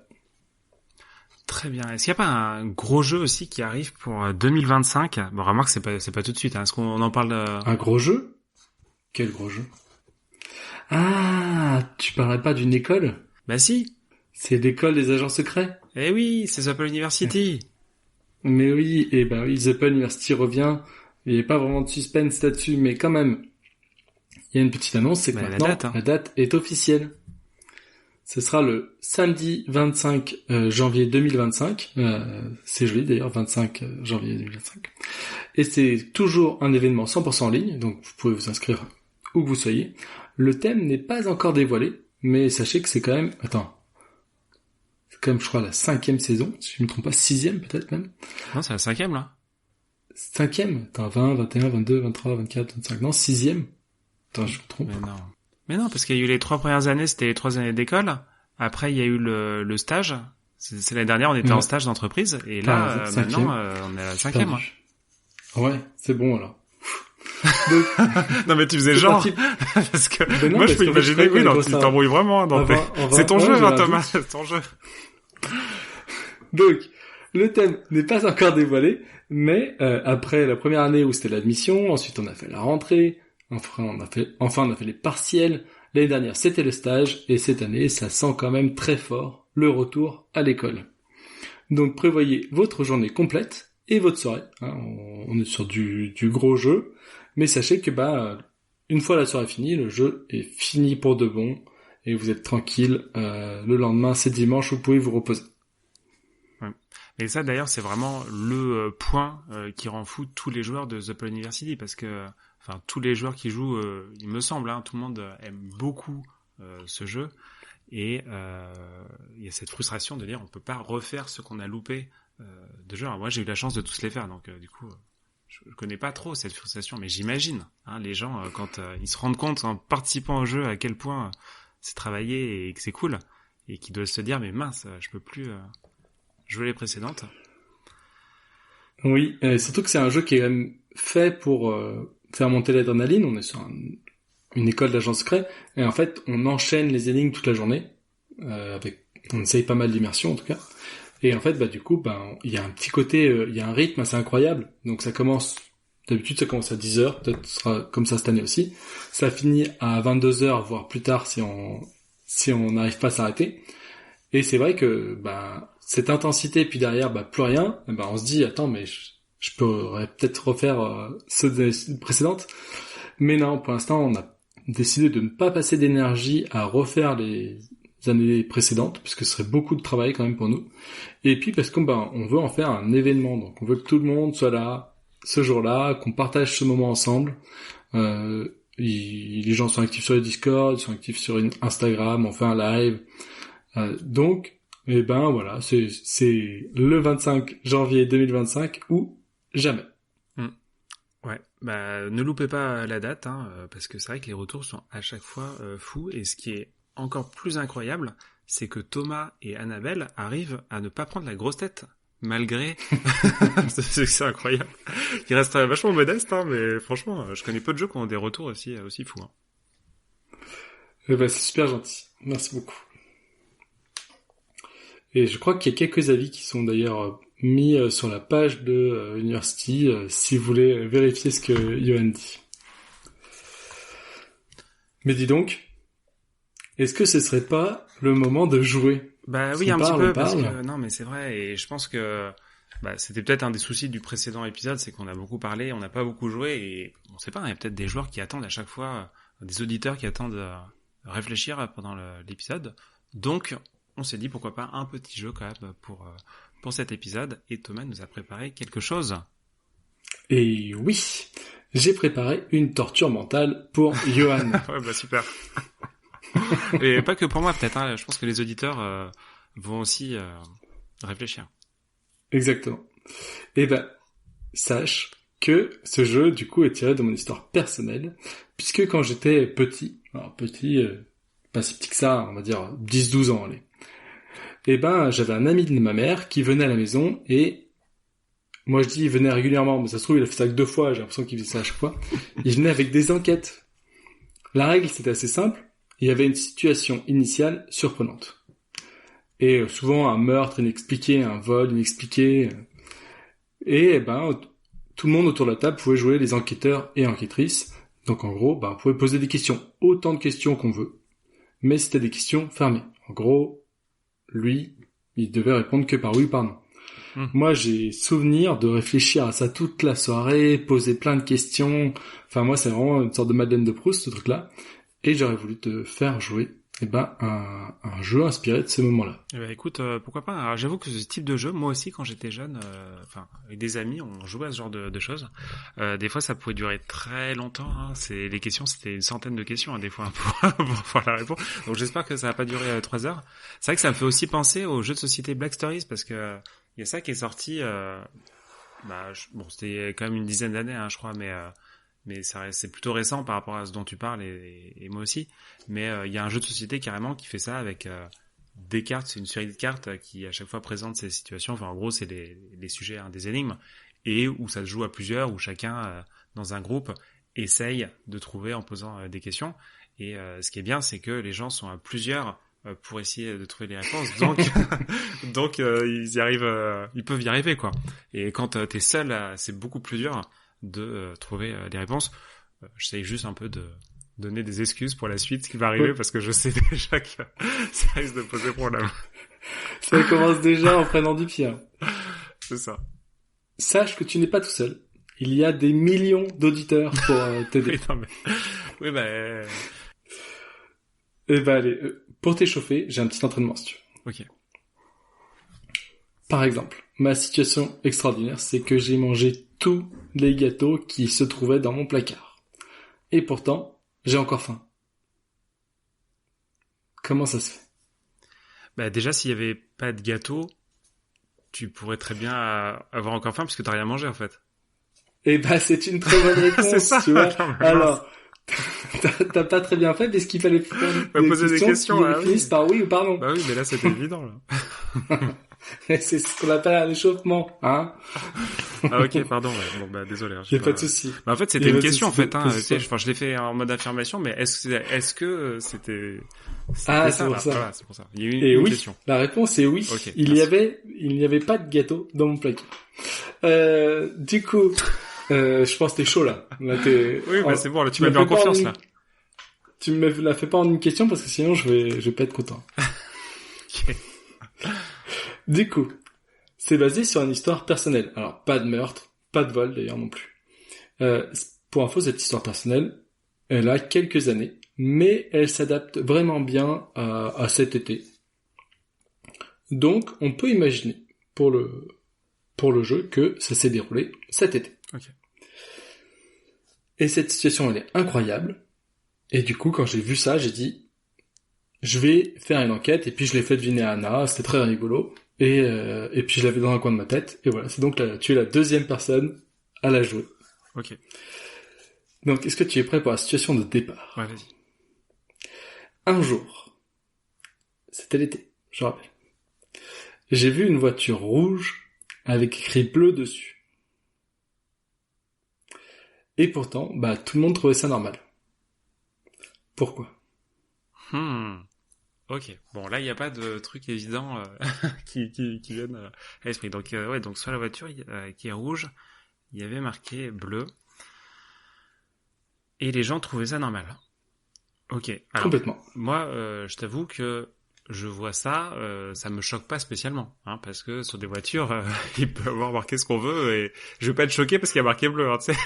Très bien. Est-ce qu'il n'y a pas un gros jeu aussi qui arrive pour 2025? Bon, remarque, c'est pas tout de suite. Hein. Est-ce qu'on en parle Un gros jeu? Quel gros jeu? Ah, tu parlerais pas d'une école? Bah si. C'est l'école des agents secrets. Eh oui, c'est Apple University. Mais oui, The Apple University revient. Il n'y a pas vraiment de suspense là-dessus, mais quand même, il y a une petite annonce, c'est que maintenant, la date est officielle. Ce sera le samedi 25 janvier 2025. C'est joli d'ailleurs, 25 janvier 2025. Et c'est toujours un événement 100% en ligne, donc vous pouvez vous inscrire où que vous soyez. Le thème n'est pas encore dévoilé, mais sachez que c'est quand même... C'est quand même, je crois, la 5e saison, si je ne me trompe pas, 6e peut-être même. Non, c'est la 5e là. 5e? Attends, 20, 21, 22, 23, 24, 25, non, 6e. Attends, je me trompe. Mais non, parce qu'il y a eu les 3 premières années, c'était les 3 années d'école. Après, il y a eu le stage. C'est l'année dernière, on était en stage d'entreprise. Et là, maintenant, on est à la 5e. Ouais, c'est bon alors. Donc... non mais tu faisais genre parce que moi je peux imaginer oui non tu t'embrouilles vraiment dans c'est ton jeu hein, Thomas, c'est ton jeu. Donc le thème n'est pas encore dévoilé, mais après la première année où c'était l'admission, ensuite on a fait la rentrée, enfin on a fait les partiels. L'année dernière c'était le stage et cette année ça sent quand même très fort le retour à l'école. Donc prévoyez votre journée complète et votre soirée. Hein, on est sur du gros jeu. Mais sachez que une fois la soirée finie, le jeu est fini pour de bon et vous êtes tranquille. Le lendemain, c'est dimanche, vous pouvez vous reposer. Ouais. Et ça, d'ailleurs, c'est vraiment le point qui rend fou tous les joueurs de The Apple University parce que, tous les joueurs qui jouent, il me semble, hein, tout le monde aime beaucoup ce jeu. Et il y a cette frustration de dire on peut pas refaire ce qu'on a loupé de jeu. Alors moi j'ai eu la chance de tous les faire, donc du coup je connais pas trop cette frustration, mais j'imagine les gens quand ils se rendent compte en participant au jeu à quel point c'est travaillé et que c'est cool, et qu'ils doivent se dire mais mince, je peux plus jouer les précédentes. Oui, surtout que c'est un jeu qui est quand même fait pour faire monter l'adrénaline. On est sur une école d'agents secrets, et en fait on enchaîne les énigmes toute la journée, on essaye pas mal d'immersion en tout cas. Et en fait, du coup, il y a un petit côté, il y a un rythme assez incroyable. Donc d'habitude ça commence à 10h, peut-être ce sera comme ça cette année aussi. Ça finit à 22h, voire plus tard si on n'arrive pas à s'arrêter. Et c'est vrai que, cette intensité, puis derrière, plus rien, on se dit, attends, mais je pourrais peut-être refaire ceux des précédentes. Mais non, pour l'instant, on a décidé de ne pas passer d'énergie à refaire les années précédentes, puisque ce serait beaucoup de travail quand même pour nous. Et puis parce qu'on on veut en faire un événement, donc on veut que tout le monde soit là ce jour-là, qu'on partage ce moment ensemble. Les gens sont actifs sur le Discord, ils sont actifs sur Instagram, on fait un live. Donc, voilà, c'est le 25 janvier 2025 ou jamais. Ouais, ne loupez pas la date, parce que c'est vrai que les retours sont à chaque fois fous, et ce qui est encore plus incroyable, c'est que Thomas et Annabelle arrivent à ne pas prendre la grosse tête, malgré... c'est incroyable. Ils restent vachement modestes, mais franchement, je connais peu de jeux qui ont des retours aussi fous. C'est super gentil. Merci beaucoup. Et je crois qu'il y a quelques avis qui sont d'ailleurs mis sur la page de University, si vous voulez vérifier ce que Johan dit. Mais dis donc, est-ce que ce serait pas le moment de jouer? Oui, un petit peu, parce que non, mais c'est vrai, et je pense que c'était peut-être un des soucis du précédent épisode, c'est qu'on a beaucoup parlé, on n'a pas beaucoup joué, et on sait pas, il y a peut-être des joueurs qui attendent à chaque fois, des auditeurs qui attendent réfléchir pendant l'épisode. Donc, on s'est dit pourquoi pas un petit jeu quand même pour cet épisode, et Thomas nous a préparé quelque chose. Et oui, j'ai préparé une torture mentale pour Johan. Ouais, super. Et pas que pour moi peut-être, je pense que les auditeurs vont aussi réfléchir. Exactement. Et sache que ce jeu du coup est tiré de mon histoire personnelle, puisque quand j'étais petit, pas si petit que ça, on va dire 10-12 ans, allez. J'avais un ami de ma mère qui venait à la maison, et moi je dis il venait régulièrement, mais ça se trouve il a fait ça que 2 fois, j'ai l'impression qu'il faisait ça à chaque fois. Il venait avec des enquêtes. La règle c'était assez simple, il y avait une situation initiale surprenante. Et souvent un meurtre inexpliqué, un vol inexpliqué. Et tout le monde autour de la table pouvait jouer les enquêteurs et enquêtrices. Donc en gros, on pouvait poser des questions, autant de questions qu'on veut. Mais c'était des questions fermées. En gros, lui, il devait répondre que par oui ou par non. Moi, j'ai souvenir de réfléchir à ça toute la soirée, poser plein de questions. Enfin, moi, c'est vraiment une sorte de Madeleine de Proust, ce truc-là. Et j'aurais voulu te faire jouer un jeu inspiré de ce moment-là. Écoute, pourquoi pas. Alors, j'avoue que ce type de jeu, moi aussi, quand j'étais jeune, avec des amis, on jouait à ce genre de choses. Des fois, ça pouvait durer très longtemps. Les questions, c'était une centaine de questions, des fois, pour pouvoir la répondre. Donc, j'espère que ça va pas durer 3 heures. C'est vrai que ça me fait aussi penser au jeu de société Black Stories, parce que il y a ça qui est sorti. C'était quand même une dizaine d'années, je crois, mais c'est plutôt récent par rapport à ce dont tu parles, et moi aussi. Mais il y a un jeu de société carrément qui fait ça avec des cartes. C'est une série de cartes qui à chaque fois présente ces situations. Enfin, en gros, c'est les sujets des énigmes, et où ça se joue à plusieurs, où chacun dans un groupe essaye de trouver en posant des questions. Et ce qui est bien, c'est que les gens sont à plusieurs pour essayer de trouver les réponses. Donc ils peuvent y arriver, quoi. Et quand t'es seul, c'est beaucoup plus dur de trouver les réponses. J'essaye juste un peu de donner des excuses pour la suite qui va arriver, parce que je sais déjà que ça risque de poser problème. Ça commence déjà en prenant du pied. C'est ça. Sache que tu n'es pas tout seul. Il y a des millions d'auditeurs pour t'aider. Allez, pour t'échauffer, j'ai un petit entraînement si tu veux. Ok. Par exemple, ma situation extraordinaire, c'est que j'ai mangé tous les gâteaux qui se trouvaient dans mon placard. Et pourtant, j'ai encore faim. Comment ça se fait? Bah déjà, s'il y avait pas de gâteau, tu pourrais très bien avoir encore faim parce que t'as rien mangé en fait. Eh ben, c'est une très bonne réponse, C'est ça. tu vois. Non, mais Alors, t'as pas très bien fait, parce qu'il fallait faire on va des poser des questions. qui Ah oui. finissent par oui ou par non. Bah oui, mais là c'était évident là. C'est ce qu'on appelle un échauffement, hein. Ah ok, pardon. Ouais. Bon bah désolé. Y a pas de souci. Bah, en fait, c'était une question en fait. Hein. Tu sais, enfin, je l'ai fait en mode affirmation, mais est-ce que c'était Ah, ça c'est pour là ça. Voilà, c'est pour ça. Il y a eu Et une oui, question. la réponse est oui. Ok, Il n'y avait pas de gâteau dans mon placard. Du coup, je pense que t'es chaud là. Là Oui, bah c'est bon. Là, tu m'as mis en confiance là. Tu me la fais pas en une question parce que sinon je vais pas être content. Okay. Du coup, c'est basé sur une histoire personnelle. Alors, pas de meurtre, pas de vol d'ailleurs non plus. Pour info, cette histoire personnelle, elle a quelques années, mais elle s'adapte vraiment bien à cet été. Donc, on peut imaginer pour le jeu que ça s'est déroulé cet été. Okay. Et cette situation, elle est incroyable. Et du coup, quand j'ai vu ça, j'ai dit, je vais faire une enquête. Et puis, je l'ai fait deviner à Anna. C'était très rigolo. Et puis, je l'avais dans un coin de ma tête. Et voilà, c'est donc tu es la deuxième personne à la jouer. Ok. Donc, est-ce que tu es prêt pour la situation de départ? Ouais, vas-y. Un jour, c'était l'été, je rappelle. J'ai vu une voiture rouge avec écrit bleu dessus. Et pourtant, bah, tout le monde trouvait ça normal. Pourquoi? Ok. Bon, là, il n'y a pas de truc évident qui viennent à l'esprit. Donc, ouais, donc sur la voiture qui est rouge, il y avait marqué bleu. Et les gens trouvaient ça normal. Ok. Alors, Complètement. moi, je t'avoue que je vois ça, ça me choque pas spécialement, hein, parce que sur des voitures, il peut avoir marqué ce qu'on veut et je vais pas être choqué parce qu'il y a marqué bleu. Hein, tu sais.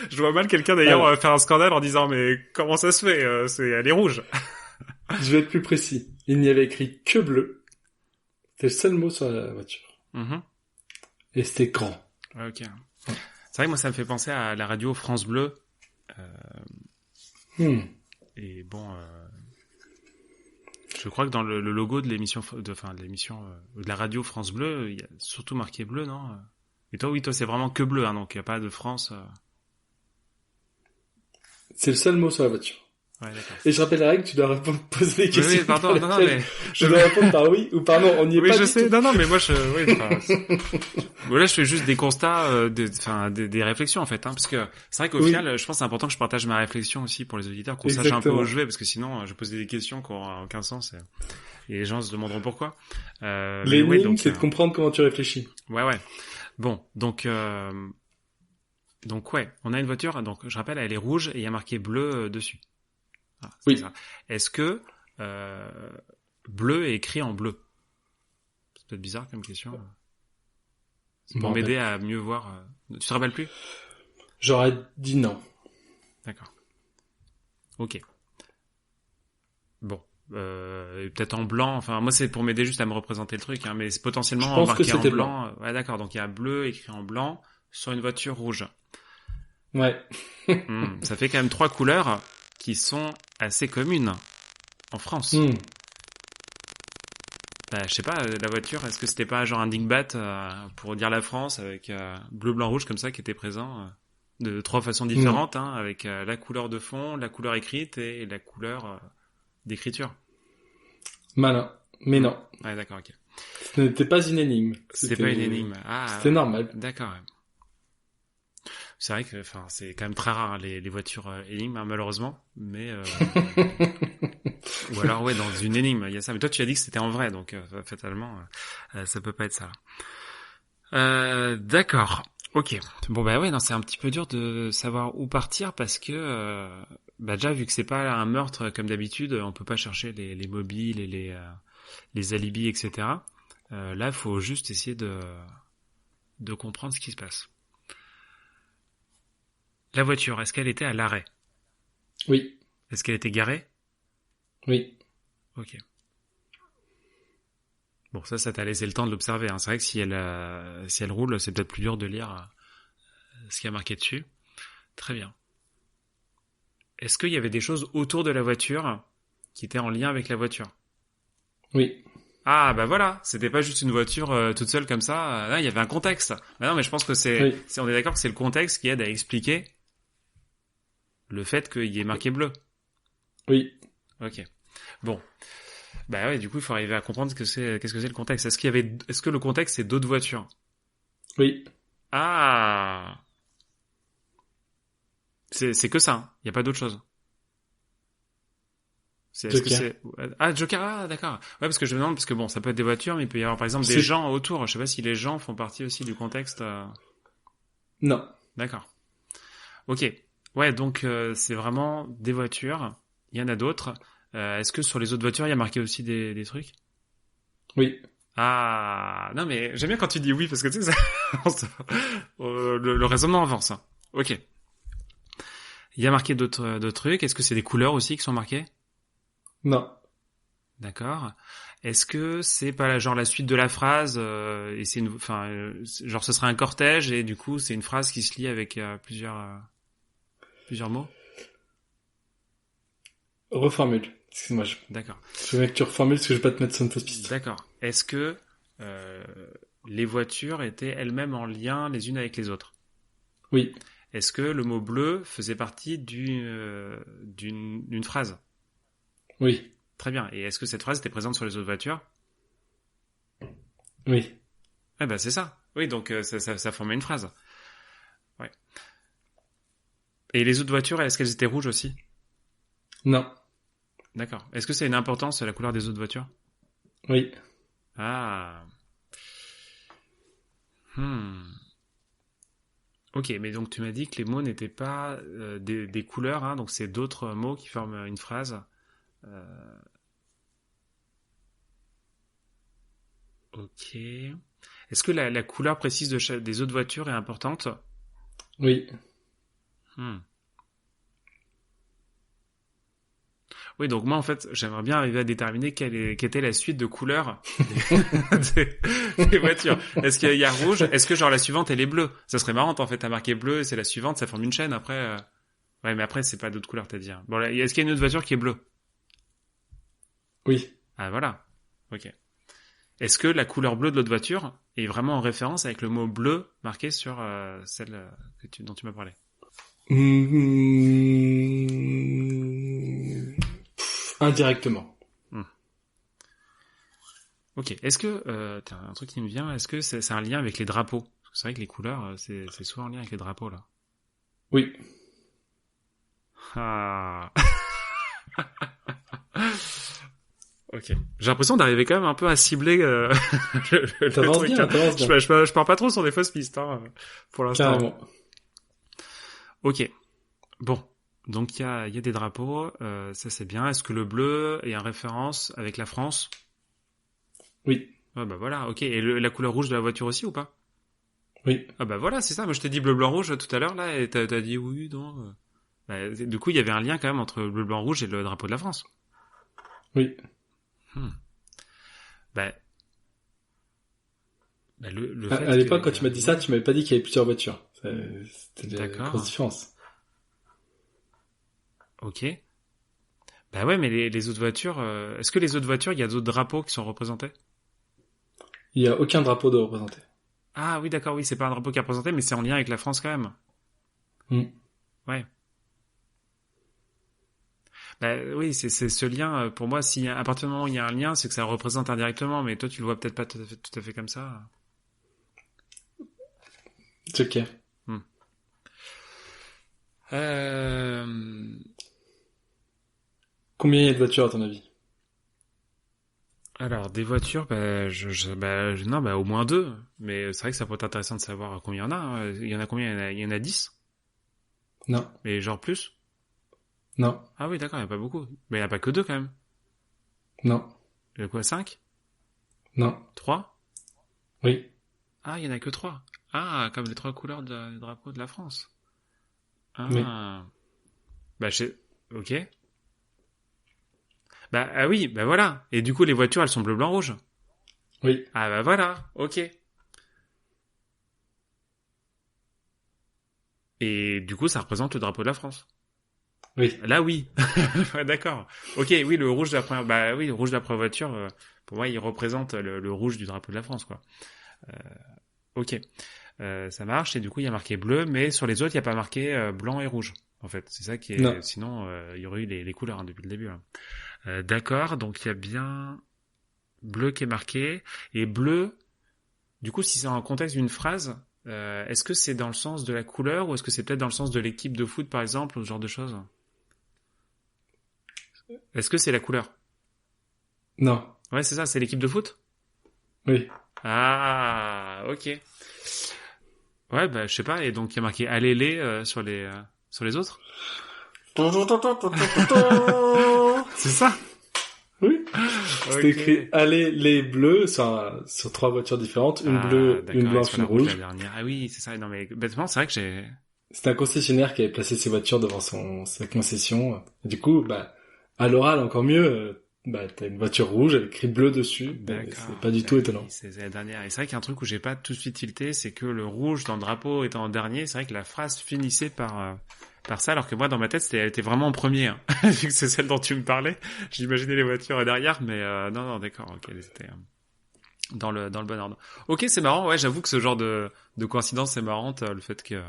Je vois mal quelqu'un d'ailleurs faire un scandale en disant mais comment ça se fait, elle est rouge. Je vais être plus précis. Il n'y avait écrit que bleu. C'était le seul mot sur la voiture. Mm-hmm. Et c'était grand. Ok. C'est vrai que moi ça me fait penser à la radio France Bleu. Et bon, je crois que dans le logo de l'émission, de la radio France Bleu, il y a surtout marqué bleu, non? Et toi, oui, toi c'est vraiment que bleu, hein, donc il n'y a pas de France. C'est le seul mot sur la voiture. Ouais, d'accord. Et je rappelle la règle, tu dois répondre, poser des questions. Oui, pardon, non, mais je dois répondre par oui ou par non. On n'y est oui, pas. Oui, je sais. Tout. Non, mais moi, là, je fais juste des constats, des réflexions en fait, hein, parce que c'est vrai qu'au final, je pense que c'est important que je partage ma réflexion aussi pour les auditeurs, qu'on sache un peu où je vais, parce que sinon, je pose des questions qui n'auront aucun sens et les gens se demanderont pourquoi. L'énigme, c'est de comprendre comment tu réfléchis. Ouais. Bon, donc ouais, on a une voiture. Donc, je rappelle, elle est rouge et il y a marqué bleu dessus. Ah, oui. Ça. Est-ce que bleu est écrit en bleu? C'est peut-être bizarre comme question. C'est pour m'aider à mieux voir. Tu te rappelles plus? J'aurais dit non. D'accord. Ok. Bon. Peut-être en blanc. Enfin, moi, c'est pour m'aider juste à me représenter le truc. Hein, mais c'est potentiellement marqué en blanc. Ouais, d'accord. Donc, il y a bleu écrit en blanc sur une voiture rouge. Ouais. Ça fait quand même 3 couleurs qui sont assez communes en France. Bah, je sais pas, la voiture, est-ce que c'était pas genre un dingbat pour dire la France avec bleu, blanc, rouge comme ça qui était présent de 3 façons différentes, hein, avec la couleur de fond, la couleur écrite et la couleur d'écriture. Malin, mais non. Ouais, d'accord, ok. Ce n'était pas une énigme. C'était pas une énigme. C'était normal. D'accord. C'est vrai que, enfin, c'est quand même très rare, hein, les voitures énigmes, hein, malheureusement. Mais ou alors, ouais, dans une énigme, il y a ça. Mais toi, tu as dit que c'était en vrai, donc fatalement, ça peut pas être ça. D'accord. Ok. Bon, bah ouais, non, c'est un petit peu dur de savoir où partir parce que, déjà, vu que c'est pas un meurtre comme d'habitude, on peut pas chercher les mobiles et les alibis, etc. Là, il faut juste essayer de comprendre ce qui se passe. La voiture, est-ce qu'elle était à l'arrêt? Oui. Est-ce qu'elle était garée? Oui. Ok. Bon, ça t'a laissé le temps de l'observer. Hein. C'est vrai que si elle roule, c'est peut-être plus dur de lire ce qui a marqué dessus. Très bien. Est-ce qu'il y avait des choses autour de la voiture qui étaient en lien avec la voiture? Oui. Ah, bah voilà, c'était pas juste une voiture toute seule comme ça. Là, il y avait un contexte. Bah non, mais je pense que Oui. on est d'accord que c'est le contexte qui aide à expliquer le fait qu'il y ait marqué bleu. Oui. Ok. Bon. Bah ouais, du coup, il faut arriver à comprendre qu'est-ce que c'est le contexte. Est-ce que le contexte c'est d'autres voitures? Oui. Ah! C'est que ça, hein. Il y a pas d'autre chose. Est-ce que Joker. c'est ah Joker, ah d'accord. Ouais, parce que je me demande parce que bon, ça peut être des voitures, mais il peut y avoir par exemple des C'est... gens autour. Je sais pas si les gens font partie aussi du contexte. Non. D'accord. Ok. Ouais, donc c'est vraiment des voitures. Il y en a d'autres. Est-ce que sur les autres voitures, il y a marqué aussi des trucs? Oui. Ah non, mais j'aime bien quand tu dis oui parce que tu sais ça, le raisonnement avance. Hein. Ok. Il y a marqué d'autres trucs. Est-ce que c'est des couleurs aussi qui sont marquées? Non. D'accord. Est-ce que c'est pas genre la suite de la phrase et c'est genre ce serait un cortège et du coup c'est une phrase qui se lie avec plusieurs mots? Reformule. Excuse-moi, D'accord. je veux bien que tu reformules parce que je vais pas te mettre sur une fausse piste. D'accord. Est-ce que euh, les voitures étaient elles-mêmes en lien les unes avec les autres? Oui. Est-ce que le mot bleu faisait partie d'une phrase? Oui. Très bien. Et est-ce que cette phrase était présente sur les autres voitures? Oui. Eh ben c'est ça. Oui, donc ça formait une phrase. Ouais. Et les autres voitures, est-ce qu'elles étaient rouges aussi? Non. D'accord. Est-ce que c'est une importance la couleur des autres voitures? Oui. Ah. Hmm. Ok, mais donc tu m'as dit que les mots n'étaient pas des couleurs, hein, donc c'est d'autres mots qui forment une phrase. Euh, ok. Est-ce que la couleur précise des autres voitures est importante? Oui. Hmm. Oui, donc moi en fait, j'aimerais bien arriver à déterminer quelle était la suite de couleurs des voitures. Est-ce qu'il y a rouge? Est-ce que genre la suivante elle est bleue? Ça serait marrant en fait, t'as marqué bleu et c'est la suivante, ça forme une chaîne après. Ouais, mais après c'est pas d'autres couleurs, t'as dit. Hein. Bon, là, est-ce qu'il y a une autre voiture qui est bleue? Oui. Ah voilà. Ok. Est-ce que la couleur bleue de l'autre voiture est vraiment en référence avec le mot bleu marqué sur celle dont tu m'as parlé? Indirectement. Hmm. Ok. Est-ce que t'as un truc qui me vient? Est-ce que c'est un lien avec les drapeaux? Parce que c'est vrai que les couleurs, c'est souvent en lien avec les drapeaux là. Oui. Ah. Ok. J'ai l'impression d'arriver quand même un peu à cibler le T'avances truc. bien, Hein. t'avances bien. Je pars pas trop sur des fausses pistes hein, pour l'instant. Carrément. Ok. Bon. Donc il y a des drapeaux, ça c'est bien. Est-ce que le bleu est en référence avec la France? Oui. Ah bah voilà, ok. Et la couleur rouge de la voiture aussi ou pas? Oui. Ah bah voilà, c'est ça. Moi je t'ai dit bleu, blanc, rouge tout à l'heure là, et t'as dit oui, non. Bah, du coup il y avait un lien quand même entre le bleu, blanc, rouge et le drapeau de la France. Oui. Hmm. Bah, le À fait l'époque, qu'il quand y tu a m'as un dit ça, lien. tu m'avais pas dit qu'il y avait plusieurs voitures. C'était la grosse D'accord. différence. Ok. Bah ouais, mais les autres voitures, est-ce que les autres voitures, il y a d'autres drapeaux qui sont représentés? Il y a aucun drapeau de représenté. Ah oui, d'accord, oui, c'est pas un drapeau qui est représenté, mais c'est en lien avec la France quand même. Hmm. Ouais. Bah oui, c'est ce lien, pour moi, si à partir du moment où il y a un lien, c'est que ça le représente indirectement, mais toi tu le vois peut-être pas tout à fait comme ça. C'est ok. Hmm. Euh... Combien il y a de voitures à ton avis? Alors, des voitures, non, bah, au moins deux. Mais c'est vrai que ça pourrait être intéressant de savoir combien il y en a. Hein. Il y en a combien? Il y en a 10? Non. Mais genre plus? Non. Ah oui, d'accord, il n'y a pas beaucoup. Mais il n'y en a pas que deux quand même. Non. Il y a quoi, 5? Non. 3? Oui. Ah, il y en a que 3. Ah, comme les 3 couleurs du drapeau de la France. Oui. Ah. Bah, ok. Bah, ah oui, bah voilà. Et du coup, les voitures, elles sont bleu, blanc, rouge. Oui. Ah bah voilà, ok. Et du coup, ça représente le drapeau de la France. Oui. Là, oui. Ouais, d'accord. Ok, oui, le rouge de la première, bah oui, le rouge de la première voiture, pour moi, il représente le rouge du drapeau de la France, quoi. Ok. Ça marche, et du coup, il y a marqué bleu, mais sur les autres, il n'y a pas marqué blanc et rouge. En fait, c'est ça qui est, Non. sinon, il y aurait eu les couleurs, hein, depuis le début, là. D'accord, donc il y a bien bleu qui est marqué, et bleu, du coup, si c'est en contexte d'une phrase, est-ce que c'est dans le sens de la couleur, ou est-ce que c'est peut-être dans le sens de l'équipe de foot, par exemple, ou ce genre de choses? Est-ce que c'est la couleur? Non. Ouais, c'est ça, c'est l'équipe de foot? Oui. Ah, ok. Ouais, bah, je sais pas, et donc il y a marqué allez-les sur les autres? C'est ça? Oui. C'était Ok. écrit allez les bleus sur 3 voitures différentes, une Ah, bleue, une d'accord, et blanche, sur une la rouge, la rouge. dernière. Ah oui, c'est ça, non mais, bêtement, c'est vrai que j'ai... C'était un concessionnaire qui avait placé ses voitures devant sa concession. Et du coup, bah, à l'oral encore mieux, bah, t'as une voiture rouge avec écrit bleu dessus. C'est D'accord. pas du Bah tout oui, étonnant. c'est la dernière. Et c'est vrai qu'il y a un truc où j'ai pas tout de suite tilté, c'est que le rouge dans le drapeau étant en dernier, c'est vrai que la phrase finissait par ça, alors que moi, dans ma tête, elle était vraiment en premier, hein. Vu que c'est celle dont tu me parlais. J'imaginais les voitures derrière, mais non, d'accord, ok, elles étaient dans le bon ordre. Ok, c'est marrant, ouais, j'avoue que ce genre de coïncidence, c'est marrante, le fait qu'il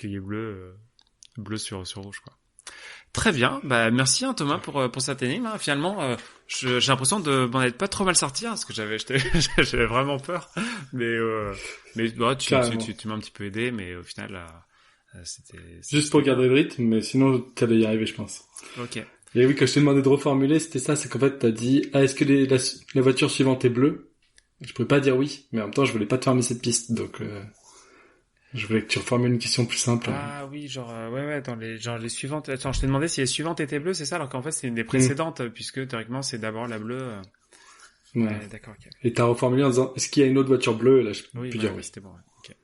y ait bleu sur rouge, quoi. Très bien, bah merci, hein, Thomas, pour cette énigme, hein. Finalement, j'ai l'impression de m'en être pas trop mal sorti, hein, parce que j'avais vraiment peur, mais bah, Carrément. tu m'as un petit peu aidé, mais au final, Juste pour c'était bien. garder le rythme, mais sinon, t'allais y arriver, je pense. Ok. Et oui, quand je t'ai demandé de reformuler, c'était ça, c'est qu'en fait, t'as dit, ah, est-ce que la voiture suivante est bleue? Je pouvais pas dire oui, mais en même temps, je voulais pas te fermer cette piste, donc, je voulais que tu reformules une question plus simple. Ah oui, genre ouais, dans les suivantes. Attends, je t'ai demandé si les suivantes étaient bleues, c'est ça, alors qu'en fait c'est une des Hmm. précédentes, puisque théoriquement c'est d'abord la bleue. Ouais. Ouais, d'accord, ok. Et t'as reformulé en disant, est-ce qu'il y a une autre voiture bleue? Et là, je Oui, peux voilà, dire oui, oui. c'était bon. Ouais.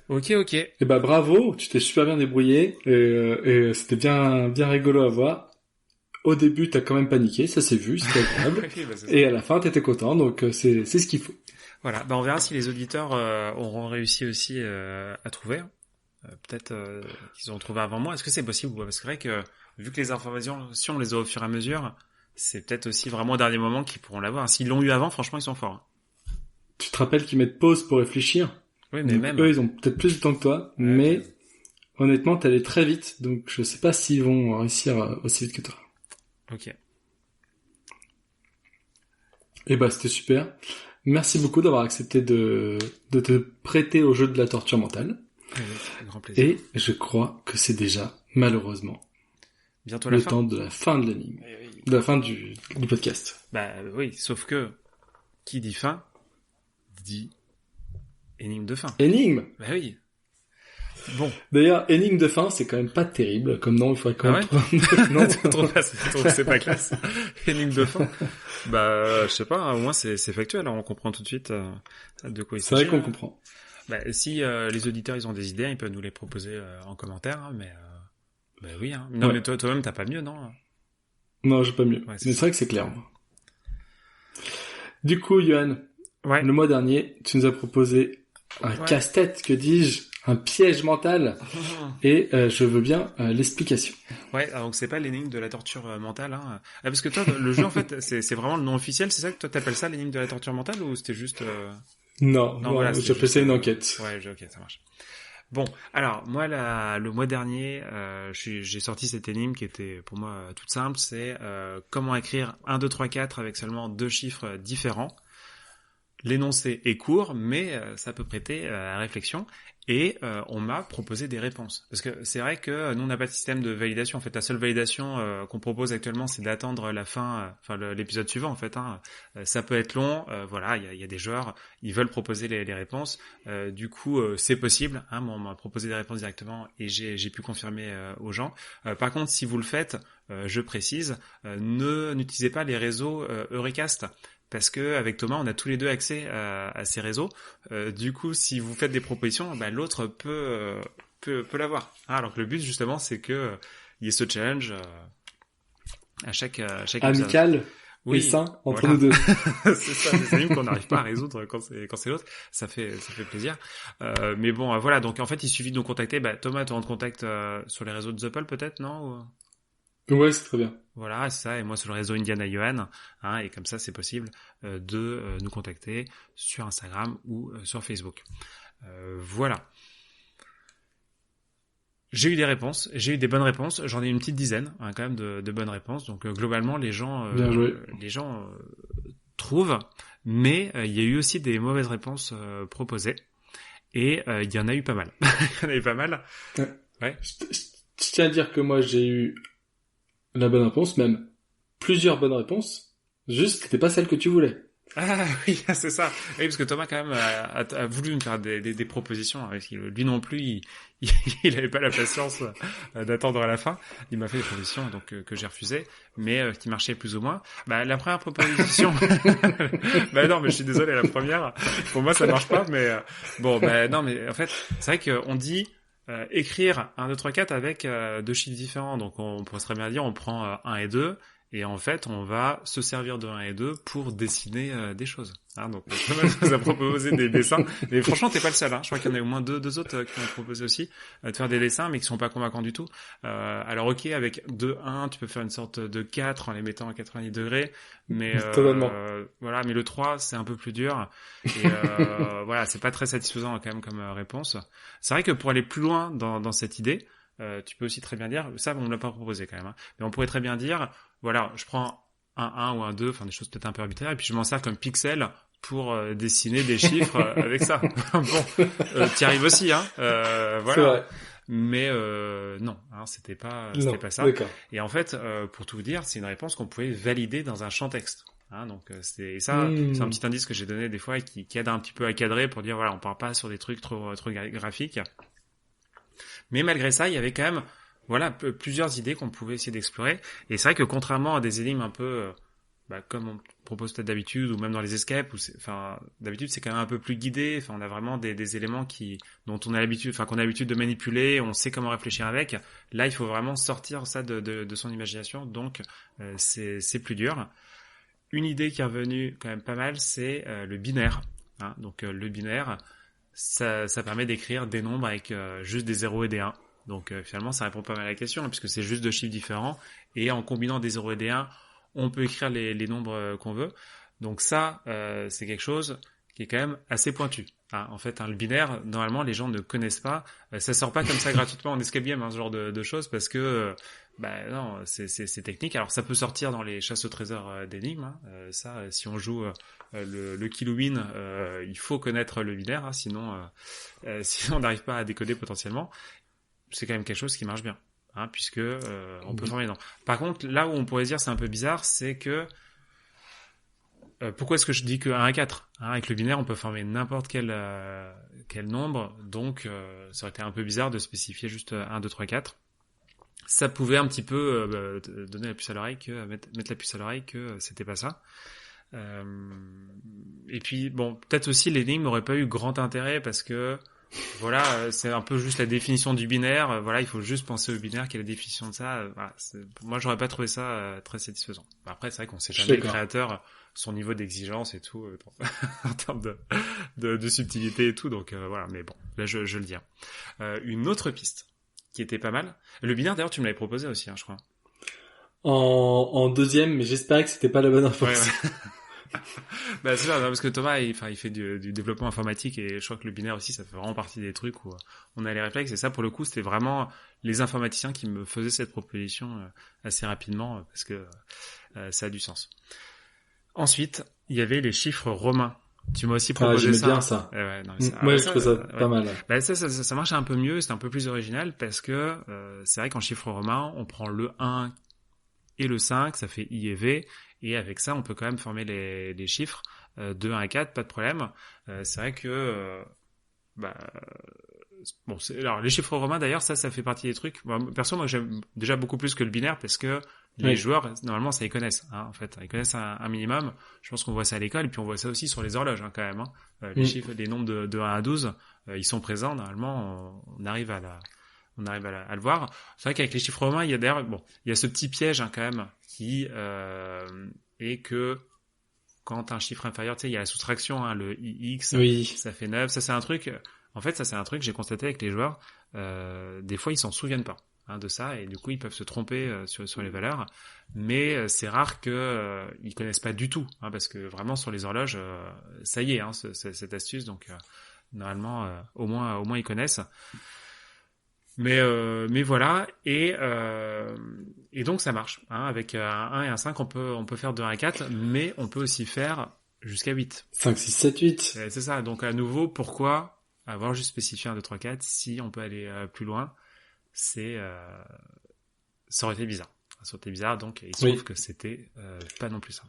Ok. Ok. Et bah, bravo, tu t'es super bien débrouillé, et c'était bien, bien rigolo à voir. Au début, t'as quand même paniqué, ça s'est vu, c'était agréable. Oui, bah, c'est ça. Et à la fin, t'étais content, donc c'est ce qu'il faut. Voilà, bah on verra si les auditeurs auront réussi aussi à trouver. Peut-être qu'ils auront trouvé avant moi. Est-ce que c'est possible? Ouais, parce que c'est vrai que vu que les informations, si on les a au fur et à mesure, c'est peut-être aussi vraiment au dernier moment qu'ils pourront l'avoir. S'ils l'ont eu avant, franchement, ils sont forts, hein. Tu te rappelles qu'ils mettent pause pour réfléchir. Oui, mais Donc même. eux, ils ont peut-être plus de temps que toi, Ouais, ok. mais honnêtement, t'es allé très vite, donc je sais pas s'ils vont réussir aussi vite que toi. Ok. Et bah, c'était super. Merci beaucoup d'avoir accepté de te prêter au jeu de la torture mentale. Avec grand plaisir. Et je crois que c'est déjà, malheureusement, Bientôt la le fin. temps de la fin de l'énigme. Oui. De la fin du podcast. Bah oui, sauf que qui dit fin dit énigme de fin. Énigme! Bah oui. Bon. D'ailleurs, énigme de fin, c'est quand même pas terrible. Comme nom, il faudrait quand Ah même ouais? trouver un nom. Tu trouves que c'est pas classe? Énigme de fin. Bah je sais pas, hein, au moins c'est factuel, hein, on comprend tout de suite de quoi il C'est s'agit. vrai qu'on comprend. Bah si les auditeurs ils ont des idées, ils peuvent nous les proposer en commentaire, hein, mais bah oui, hein. Non, Ouais. mais toi-même t'as pas mieux, non? Non, j'ai pas mieux. Ouais, Mais c'est vrai que c'est clair. Moi. Du coup, Johan, Ouais. le mois dernier, tu nous as proposé un Ouais. casse-tête, que dis-je, un piège mental, et je veux bien l'explication. Ouais, alors donc c'est pas l'énigme de la torture mentale, hein. Ah, parce que toi, le jeu en fait, c'est vraiment le nom officiel, c'est ça que toi t'appelles ça l'énigme de la torture mentale, ou c'était juste Non, Non, voilà, c'était j'appelle juste, ça une enquête. Ouais, ok, ça marche. Bon, alors moi le mois dernier, j'ai sorti cette énigme qui était pour moi toute simple, c'est comment écrire 1, 2, 3, 4 avec seulement 2 chiffres différents. L'énoncé est court, mais ça peut prêter à réflexion. Et on m'a proposé des réponses. Parce que c'est vrai que nous, on n'a pas de système de validation. En fait, la seule validation qu'on propose actuellement, c'est d'attendre la fin, l'épisode suivant, en fait. Hein. Ça peut être long. Voilà, il y a des joueurs, ils veulent proposer les réponses. Du coup, c'est possible. Hein, on m'a proposé des réponses directement et j'ai pu confirmer aux gens. Par contre, si vous le faites, je précise, n'utilisez pas les réseaux Eurecast. Parce que avec Thomas, on a tous les deux accès à ces réseaux. Du coup, si vous faites des propositions, bah, l'autre peut l'avoir. Hein, alors que le but justement, c'est que il y ait ce challenge à chaque épisode. Amical. et sain entre voilà. nous deux. C'est ça, des énigmes qu'on n'arrive pas à résoudre quand c'est l'autre. Ça fait plaisir. Mais bon, voilà. Donc, en fait, il suffit de nous contacter. Thomas, te rendre contact sur les réseaux de Zuppel, peut-être, non? Ouais, c'est très bien. Voilà, c'est ça. Et moi, sur le réseau Indiana Johan, hein, et comme ça, c'est possible de nous contacter sur Instagram ou sur Facebook. Voilà. J'ai eu des réponses, j'ai eu des bonnes réponses, j'en ai une petite dizaine, hein, quand même, de bonnes réponses. Donc globalement, les gens trouvent, mais il y a eu aussi des mauvaises réponses proposées, et il y en a eu pas mal. Il y en a eu pas mal. Ouais. Je tiens à dire que moi, j'ai eu la bonne réponse, même plusieurs bonnes réponses, juste c'était pas celle que tu voulais. Ah oui, c'est ça. Oui, parce que Thomas quand même a voulu me faire des propositions. Parce que lui non plus, il avait pas la patience d'attendre à la fin. Il m'a fait des propositions donc que j'ai refusées, mais qui marchaient plus ou moins. La première proposition, non, mais je suis désolé, la première, pour moi ça marche pas. Mais non, mais en fait, c'est vrai qu'on dit écrire 1, 2, 3, 4 avec 2 chiffres différents. Donc on pourrait très bien dire on prend 1 et 2. Et en fait, on va se servir de 1 et 2 pour dessiner des choses. Hein, donc, Thomas nous a proposé des dessins. Mais franchement, t'es pas le seul. Hein. Je crois qu'il y en a au moins deux autres qui ont proposé aussi de faire des dessins, mais qui sont pas convaincants du tout. Alors, ok, avec 2, 1, tu peux faire une sorte de 4 en les mettant à 90 degrés. Mais totalement. voilà, mais le 3, c'est un peu plus dur. Et voilà, c'est pas très satisfaisant quand même comme réponse. C'est vrai que pour aller plus loin dans cette idée, tu peux aussi très bien dire, ça on me l'a pas proposé quand même, hein, mais on pourrait très bien dire, voilà, je prends un 1 ou un 2, enfin des choses peut-être un peu arbitraires, et puis je m'en sers comme pixel pour dessiner des chiffres avec ça. Bon, t'y arrives aussi, hein, voilà. C'est vrai. Mais non, hein, c'était pas ça. D'accord. Et en fait, pour tout vous dire, c'est une réponse qu'on pouvait valider dans un champ texte. Hein, donc c'est ça, c'est un petit indice que j'ai donné des fois et qui aide un petit peu à cadrer pour dire voilà, on part pas sur des trucs trop graphiques. Mais malgré ça, il y avait quand même, voilà, plusieurs idées qu'on pouvait essayer d'explorer. Et c'est vrai que contrairement à des énigmes un peu, comme on propose peut-être d'habitude, ou même dans les escapes, d'habitude c'est quand même un peu plus guidé. Enfin, on a vraiment des éléments dont on a l'habitude, qu'on a l'habitude de manipuler, on sait comment réfléchir avec. Là, il faut vraiment sortir ça de son imagination. Donc, c'est plus dur. Une idée qui est revenue quand même pas mal, c'est le binaire. Hein, donc, le binaire. Ça permet d'écrire des nombres avec juste des 0 et des 1. Donc finalement, ça répond pas mal à la question, hein, puisque c'est juste 2 chiffres différents. Et en combinant des 0 et des 1, on peut écrire les nombres qu'on veut. Donc ça, c'est quelque chose qui est quand même assez pointu. Hein, en fait, le binaire, normalement, les gens ne connaissent pas. Ça sort pas comme ça gratuitement en escape game, hein, ce genre de choses, parce que non, c'est technique. Alors ça peut sortir dans les chasses au trésor d'énigmes. Hein. Ça, si on joue le Kill ou Win, il faut connaître le binaire, hein, sinon on n'arrive pas à décoder potentiellement. C'est quand même quelque chose qui marche bien, hein, puisque on peut former les nombres. Par contre, là où on pourrait dire c'est un peu bizarre, c'est que pourquoi est-ce que je dis que 1 à 4 hein, avec le binaire, on peut former n'importe quel nombre, donc ça aurait été un peu bizarre de spécifier juste 1, 2, 3, 4. Ça pouvait un petit peu donner la puce à l'oreille, mettre la puce à l'oreille que c'était pas ça. Et puis, bon, peut-être aussi l'énigme n'aurait pas eu grand intérêt parce que voilà, c'est un peu juste la définition du binaire. Voilà, il faut juste penser au binaire, quelle est la définition de ça. Voilà, moi, j'aurais pas trouvé ça très satisfaisant. Après, c'est vrai qu'on sait jamais le créateur, son niveau d'exigence et tout, en termes de subtilité et tout. Donc voilà, mais bon, là, je le dis. Une autre piste qui était pas mal. Le binaire, d'ailleurs, tu me l'avais proposé aussi, hein, je crois. En deuxième, mais j'espérais que c'était pas la bonne réponse. Ouais. C'est ça, parce que Thomas, il fait du développement informatique et je crois que le binaire aussi, ça fait vraiment partie des trucs où on a les réflexes. Et ça, pour le coup, c'était vraiment les informaticiens qui me faisaient cette proposition assez rapidement parce que ça a du sens. Ensuite, il y avait les chiffres romains. Tu m'as aussi proposé ça. J'aimais bien ça. Moi, je trouve ça pas mal. Ça marche un peu mieux, c'est un peu plus original parce que c'est vrai qu'en chiffres romains, on prend le 1 et le 5, ça fait I et V. Et avec ça, on peut quand même former les chiffres de 1 à 4, pas de problème. C'est vrai que... alors les chiffres romains, d'ailleurs, ça fait partie des trucs. Perso, moi, j'aime déjà beaucoup plus que le binaire parce que les joueurs, normalement, ça ils connaissent. Hein, en fait, ils connaissent un minimum. Je pense qu'on voit ça à l'école et puis on voit ça aussi sur les horloges, hein, quand même. Hein. Les chiffres, les nombres de 1 à 12, ils sont présents. Normalement, on arrive à le voir. C'est vrai qu'avec les chiffres romains, il y a ce petit piège, hein, quand même, qui et que quand un chiffre inférieur, tu sais, il y a la soustraction, hein, le ix, Oui. ça fait 9. Ça, c'est un truc, en fait, ça, c'est un truc que j'ai constaté avec les joueurs. Des fois, ils s'en souviennent pas, hein, de ça, et du coup, ils peuvent se tromper sur les valeurs. Mais c'est rare que ils connaissent pas du tout, hein, parce que vraiment, sur les horloges, ça y est, hein, cette astuce, donc normalement, au moins, ils connaissent. Mais voilà, et donc ça marche, hein, avec un 1 et un 5, on peut faire de 1 à 4, mais on peut aussi faire jusqu'à 8. 5, 6, 7, 8. C'est ça, donc à nouveau, pourquoi avoir juste spécifié 1, 2, 3, 4 si on peut aller plus loin? Ça aurait été bizarre. Ça aurait été bizarre, donc il se trouve que c'était pas non plus ça.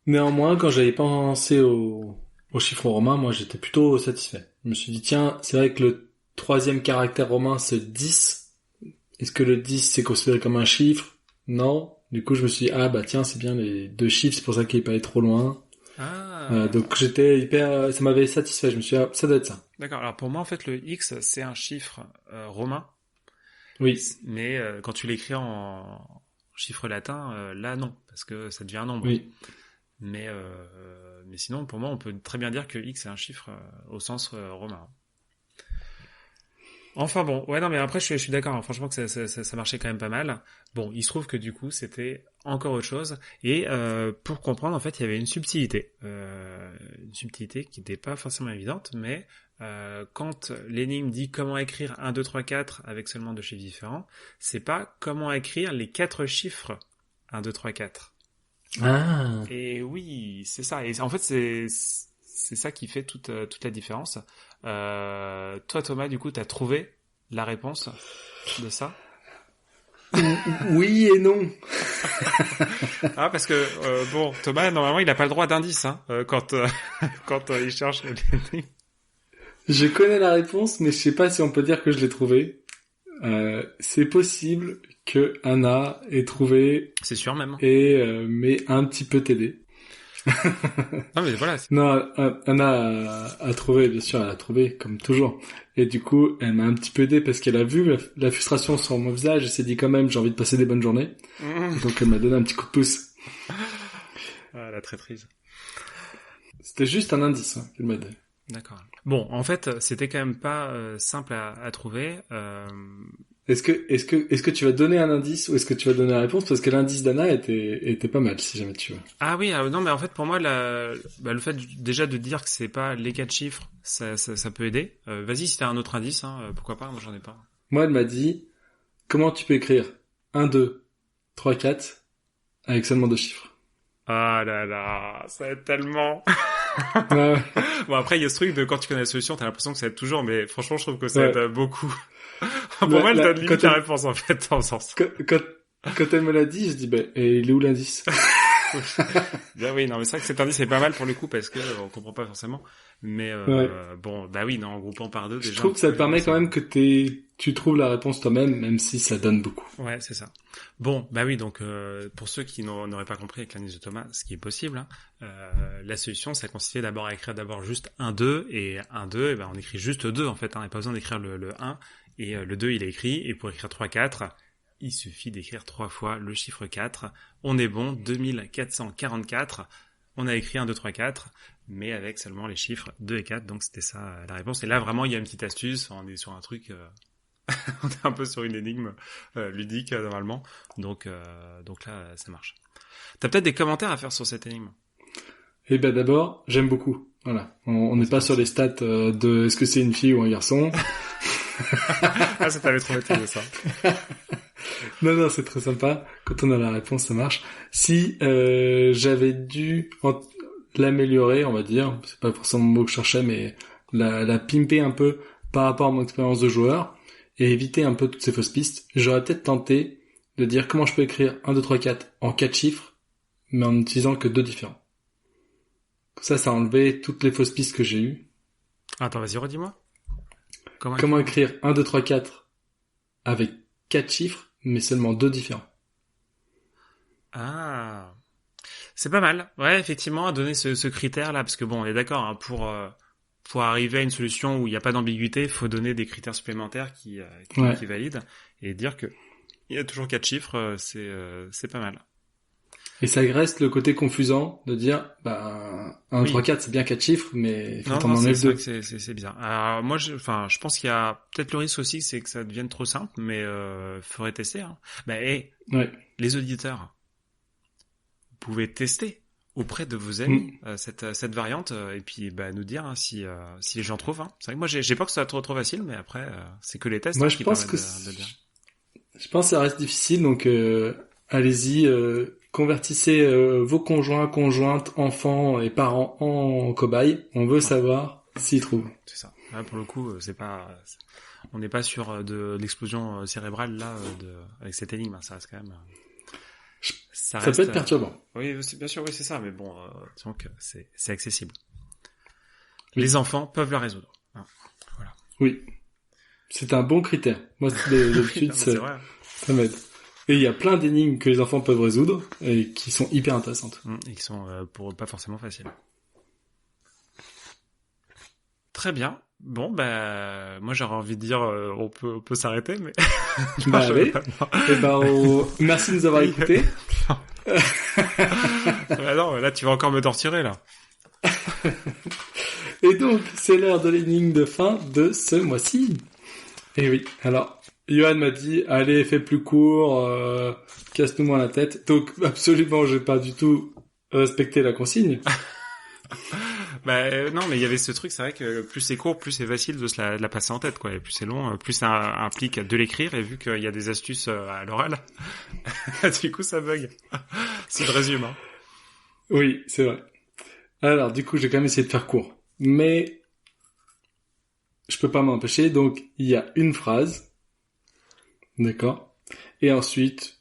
Néanmoins, quand j'avais pensé au chiffre romain, moi j'étais plutôt satisfait. Je me suis dit, tiens, c'est vrai que le troisième caractère romain c'est 10. Est-ce que le 10 c'est considéré comme un chiffre? Non. Du coup je me suis dit, ah bah tiens, c'est bien les deux chiffres, c'est pour ça qu'il est pas allé trop loin. Donc j'étais hyper, ça m'avait satisfait, je me suis dit, ah, ça doit être ça. D'accord, alors pour moi en fait le X c'est un chiffre romain. Oui. Mais quand tu l'écris en chiffre latin, là non, parce que ça devient un nombre. Oui. Mais sinon, pour moi, on peut très bien dire que X est un chiffre au sens romain. Enfin bon, ouais non mais après je suis d'accord, hein, franchement que ça marchait quand même pas mal. Bon, il se trouve que du coup c'était encore autre chose, et pour comprendre en fait il y avait une subtilité qui n'était pas forcément évidente, mais quand l'énigme dit comment écrire 1, 2, 3, 4 avec seulement deux chiffres différents, c'est pas comment écrire les 4 chiffres 1, 2, 3, 4. Ah. Et oui, c'est ça, et en fait c'est ça qui fait toute la différence. Toi Thomas, du coup, t'as trouvé la réponse de ça? Oui et non. Ah, parce que bon, Thomas, normalement, il a pas le droit d'indice, hein, quand il cherche les... Je connais la réponse, mais je sais pas si on peut dire que je l'ai trouvée. C'est possible que Anna ait trouvé. C'est sûr même. Et mais un petit peu t'aider. Non mais voilà. Non, Anna a trouvé, bien sûr, elle a trouvé, comme toujours. Et du coup, elle m'a un petit peu aidé parce qu'elle a vu la frustration sur mon visage et s'est dit quand même, j'ai envie de passer des bonnes journées. Donc elle m'a donné un petit coup de pouce. Ah, la traîtrise. C'était juste un indice, hein, qu'elle m'a donné. D'accord. Bon, en fait, c'était quand même pas simple à trouver. Est-ce que tu vas donner un indice ou est-ce que tu vas donner la réponse, parce que l'indice d'Anna était pas mal, si jamais tu veux. Ah oui, non mais en fait pour moi le fait déjà de dire que c'est pas les 4 chiffres, ça peut aider. Vas-y, si t'as un autre indice, hein, pourquoi pas, moi j'en ai pas. Moi elle m'a dit comment tu peux écrire 1, 2, 3, 4 avec seulement deux chiffres. Ah là là, ça aide tellement. Bon après il y a ce truc de quand tu connais la solution, t'as l'impression que ça aide toujours, mais franchement je trouve que ça aide beaucoup. Pour moi elle donne limite la réponse en fait, dans le sens. Quand elle me l'a dit, je dis et il est où l'indice? Bien oui, non mais c'est vrai que cet indice est pas mal pour le coup parce que on comprend pas forcément. Mais bon, bah oui, non, en groupant par deux déjà. Je trouve que ça te permet quand même que tu trouves la réponse toi-même, même si ça donne beaucoup. Ouais, c'est ça. Bon, bah oui, donc pour ceux qui n'auraient pas compris avec l'indice de Thomas, ce qui est possible, hein, la solution, ça consistait d'abord à écrire juste 1, 2, et 1, 2, et ben on écrit juste 2 en fait, hein, il n'y a pas besoin d'écrire le 1, et le 2 il est écrit, et pour écrire 3, 4, il suffit d'écrire 3 fois le chiffre 4, on est bon, 2444, on a écrit 1, 2, 3, 4, mais avec seulement les chiffres 2 et 4, donc c'était ça la réponse. Et là vraiment il y a une petite astuce, on est sur un truc, on est un peu sur une énigme ludique normalement, donc là ça marche. T'as peut-être des commentaires à faire sur cette énigme? Eh ben d'abord, j'aime beaucoup. Voilà, on n'est pas sur les stats de est-ce que c'est une fille ou un garçon. Ah, ça t'avait trop motivé ça. Non, c'est très sympa. Quand on a la réponse, ça marche. Si j'avais dû l'améliorer, on va dire, c'est pas forcément le mot que je cherchais, mais la pimper un peu par rapport à mon expérience de joueur et éviter un peu toutes ces fausses pistes, j'aurais peut-être tenté de dire comment je peux écrire 1, 2, 3, 4 en 4 chiffres, mais en n'utilisant que 2 différents. Ça a enlevé toutes les fausses pistes que j'ai eues. Attends, vas-y, redis-moi. Comment écrire 1, 2, 3, 4 avec 4 chiffres, mais seulement 2 différents. Ah, c'est pas mal. Ouais, effectivement, à donner ce critère-là, parce que bon, on est d'accord, hein, pour arriver à une solution où il n'y a pas d'ambiguïté, il faut donner des critères supplémentaires qui valident, et dire que il y a toujours 4 chiffres, c'est pas mal. Et ça reste le côté confusant de dire, 1, 3, 4, c'est bien 4 chiffres, mais faut t'en enlèves 2. C'est bizarre. Alors, moi, je pense qu'il y a peut-être le risque aussi, c'est que ça devienne trop simple, mais faudrait tester. Hein. Ouais. Les auditeurs, vous pouvez tester auprès de vos amis cette variante et puis nous dire si les gens trouvent. Hein. C'est vrai que moi, j'ai peur que ça soit trop facile, mais après, c'est que les tests moi, qui permettent de dire. Je pense que ça reste difficile, donc allez-y, convertissez vos conjoints, conjointes, enfants et parents en cobayes. On veut savoir s'ils trouvent. C'est ça. Là, pour le coup, on n'est pas sur de l'explosion cérébrale là avec cette énigme. Ça reste quand même. Ça peut être perturbant. Oui, bien sûr, oui, c'est ça. Mais bon, disons que c'est accessible. Oui. Les enfants peuvent la résoudre. Hein, voilà. Oui. C'est un bon critère. Moi, d'habitude, ça m'aide. Et il y a plein d'énigmes que les enfants peuvent résoudre et qui sont hyper intéressantes. Et qui sont pas forcément faciles. Très bien. Bon, moi j'aurais envie de dire, on peut s'arrêter, mais. Allez. Merci de nous avoir écoutés. Non, là tu vas encore me torturer là. Et donc, c'est l'heure de l'énigme de fin de ce mois-ci. Et oui, alors, Johan m'a dit, allez, fais plus court, casse-nous moins la tête. Donc, absolument, j'ai pas du tout respecté la consigne. Non, mais il y avait ce truc, c'est vrai que plus c'est court, plus c'est facile de la passer en tête, quoi. Et plus c'est long, plus ça implique de l'écrire, et vu qu'il y a des astuces à l'oral, du coup, ça bug. C'est le résumé, hein. Oui, c'est vrai. Alors, du coup, j'ai quand même essayé de faire court. Mais, je peux pas m'empêcher, donc, il y a une phrase. D'accord. Et ensuite,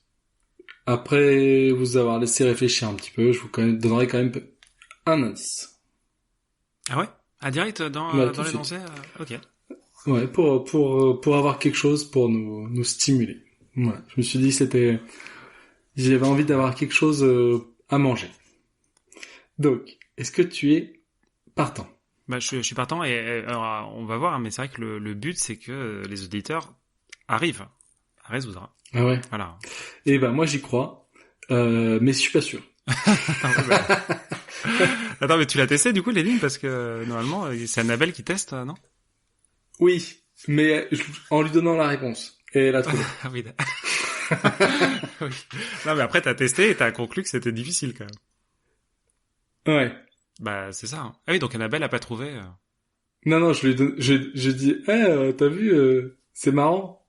après vous avoir laissé réfléchir un petit peu, je vous donnerai quand même un indice. Ah ouais? Ah, direct dans les lancers? Ok. Ouais, pour avoir quelque chose pour nous stimuler. Voilà. Je me suis dit j'avais envie d'avoir quelque chose à manger. Donc, est-ce que tu es partant? Je suis partant et alors, on va voir, mais c'est vrai que le but c'est que les auditeurs arrivent à résoudre. Ah ouais. Voilà. Et moi j'y crois, mais je suis pas sûr. Attends, mais tu l'as testé du coup l'énigme parce que normalement c'est Annabelle qui teste, non? Oui, mais en lui donnant la réponse. Et elle a trouvé. Ah oui. Oui. Non, mais après t'as testé et t'as conclu que c'était difficile quand même. Ouais. C'est ça. Hein. Ah oui, donc Annabelle a pas trouvé. Non, je lui dis, t'as vu, c'est marrant.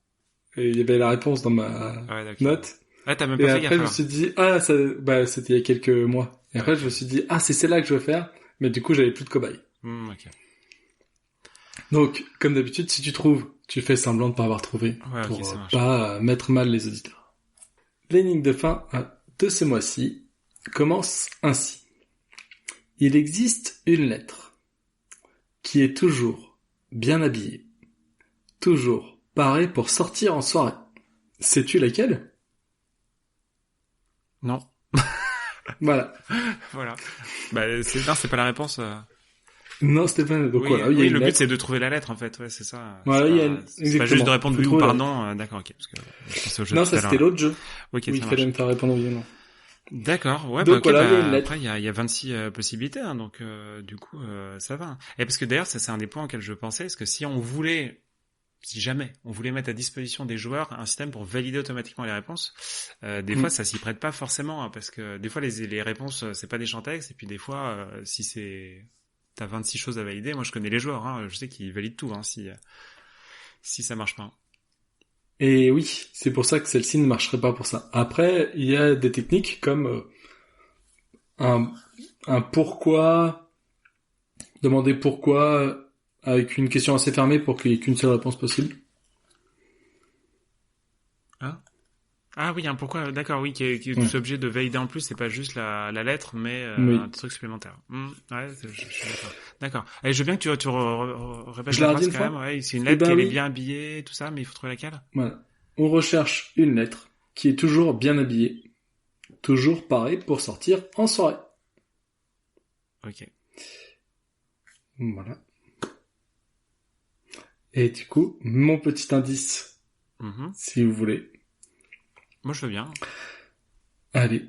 Et il y avait la réponse dans ma note. Ah, t'as même pas fait gaffe. Et après, je me suis dit, c'était il y a quelques mois. Et après, je me suis dit, c'est celle-là que je veux faire. Mais du coup, j'avais plus de cobayes. Ok. Donc, comme d'habitude, si tu trouves, tu fais semblant de pas avoir trouvé. Ouais, pour pas mettre mal les auditeurs. L'énigme de fin de ce mois-ci commence ainsi. Il existe une lettre qui est toujours bien habillée, toujours parée pour sortir en soirée. Sais-tu laquelle? Non. Voilà. Voilà. C'est pas la réponse. Non, c'était pas. Donc oui, il y a le but c'est de trouver la lettre en fait. Ouais, c'est ça. Voilà, c'est pas juste de répondre oui ou par non. D'accord, ok. Parce que je pensais au jeu. Non, ça c'était l'autre jeu. Ok, oui, il fallait me faire répondre oui ou non. D'accord, ouais, donc il y a une lettre. Après, il y a 26 possibilités, hein, donc du coup, ça va. Et parce que d'ailleurs, ça c'est un des points auxquels je pensais, parce que si jamais on voulait mettre à disposition des joueurs un système pour valider automatiquement les réponses, des fois ça s'y prête pas forcément, hein, parce que des fois les réponses c'est pas des champs textes, et puis des fois si t'as 26 choses à valider, moi je connais les joueurs, hein, je sais qu'ils valident tout, hein, si ça marche pas. Et oui, c'est pour ça que celle-ci ne marcherait pas pour ça. Après, il y a des techniques comme un pourquoi, demander pourquoi avec une question assez fermée pour qu'il n'y ait qu'une seule réponse possible. Ah oui, un pourquoi, d'accord, oui, qui est obligé de valider en plus, c'est pas juste la lettre, mais un truc supplémentaire. Ouais, je suis d'accord. D'accord. Et je veux bien que tu répètes la phrase quand même. Ouais, c'est une lettre qui est bien habillée, tout ça, mais il faut trouver laquelle. Voilà. On recherche une lettre qui est toujours bien habillée, toujours parée pour sortir en soirée. Ok. Voilà. Et du coup, mon petit indice, si vous voulez. Moi, je veux bien. Allez.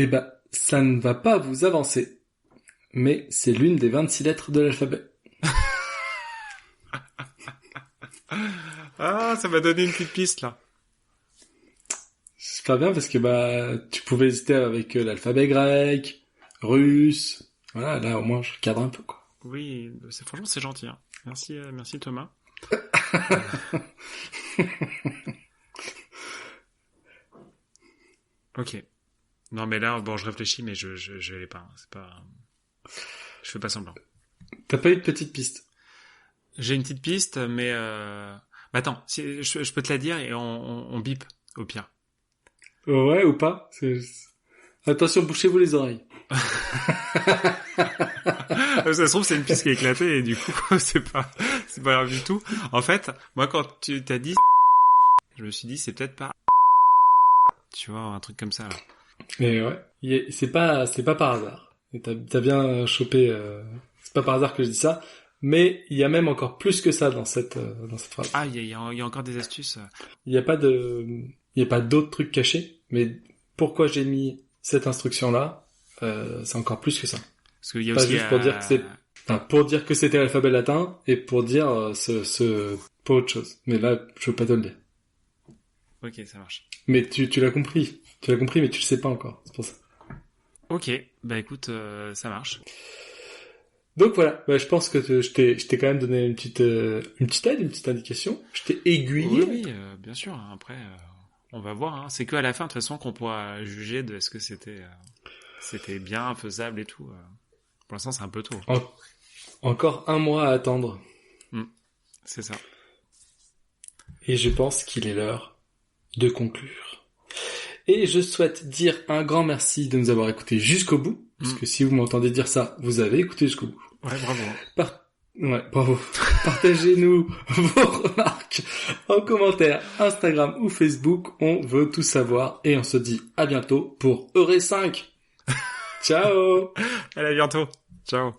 Eh ben, ça ne va pas vous avancer, mais c'est l'une des 26 lettres de l'alphabet. Ah, ça m'a donné une petite piste, là. C'est pas bien parce que tu pouvais hésiter avec l'alphabet grec, russe. Voilà, là au moins je cadre un peu quoi. Oui, franchement c'est gentil. Hein. Merci Thomas. Ok. Non mais là, bon, je réfléchis, mais je l'ai pas. Hein. C'est pas. Je fais pas semblant. T'as pas eu de petite piste? J'ai une petite piste, mais attends, si, je peux te la dire et on bip au pire. Ouais ou pas? Attention, bouchez-vous les oreilles. Ça se trouve c'est une piste qui est éclatée et du coup c'est pas grave du tout. En fait, moi quand tu t'as dit, je me suis dit c'est peut-être pas, tu vois, un truc comme ça là. Et ouais, c'est pas par hasard. Et t'as bien chopé. C'est pas par hasard que je dis ça. Mais il y a même encore plus que ça dans cette phrase. Ah, il y a encore des astuces. Il y a pas d'autres trucs cachés. Mais pourquoi j'ai mis cette instruction là, c'est encore plus que ça. Parce qu'il y a pas aussi juste pour dire que pour dire que c'était l'alphabet latin et pour dire pas autre chose. Mais là, je veux pas te le dire. Ok, ça marche. Mais tu l'as compris. Tu l'as compris, mais tu le sais pas encore. C'est pour ça. Ok, bah écoute, ça marche. Donc voilà, je pense que je t'ai quand même donné une petite aide, une petite indication. Je t'ai aiguillé. Oui, bien sûr. Après, on va voir. Hein. C'est que à la fin, de toute façon, qu'on pourra juger de est-ce que c'était bien faisable et tout. Pour l'instant, c'est un peu tôt. Encore un mois à attendre. C'est ça. Et je pense qu'il est l'heure de conclure. Et je souhaite dire un grand merci de nous avoir écoutés jusqu'au bout. Parce que si vous m'entendez dire ça, vous avez écouté jusqu'au bout. Ouais, bravo. Ouais, bravo. Partagez-nous vos remarques en commentaire Instagram ou Facebook. On veut tout savoir. Et on se dit à bientôt pour Euré 5. Ciao. Allez, à bientôt. Ciao.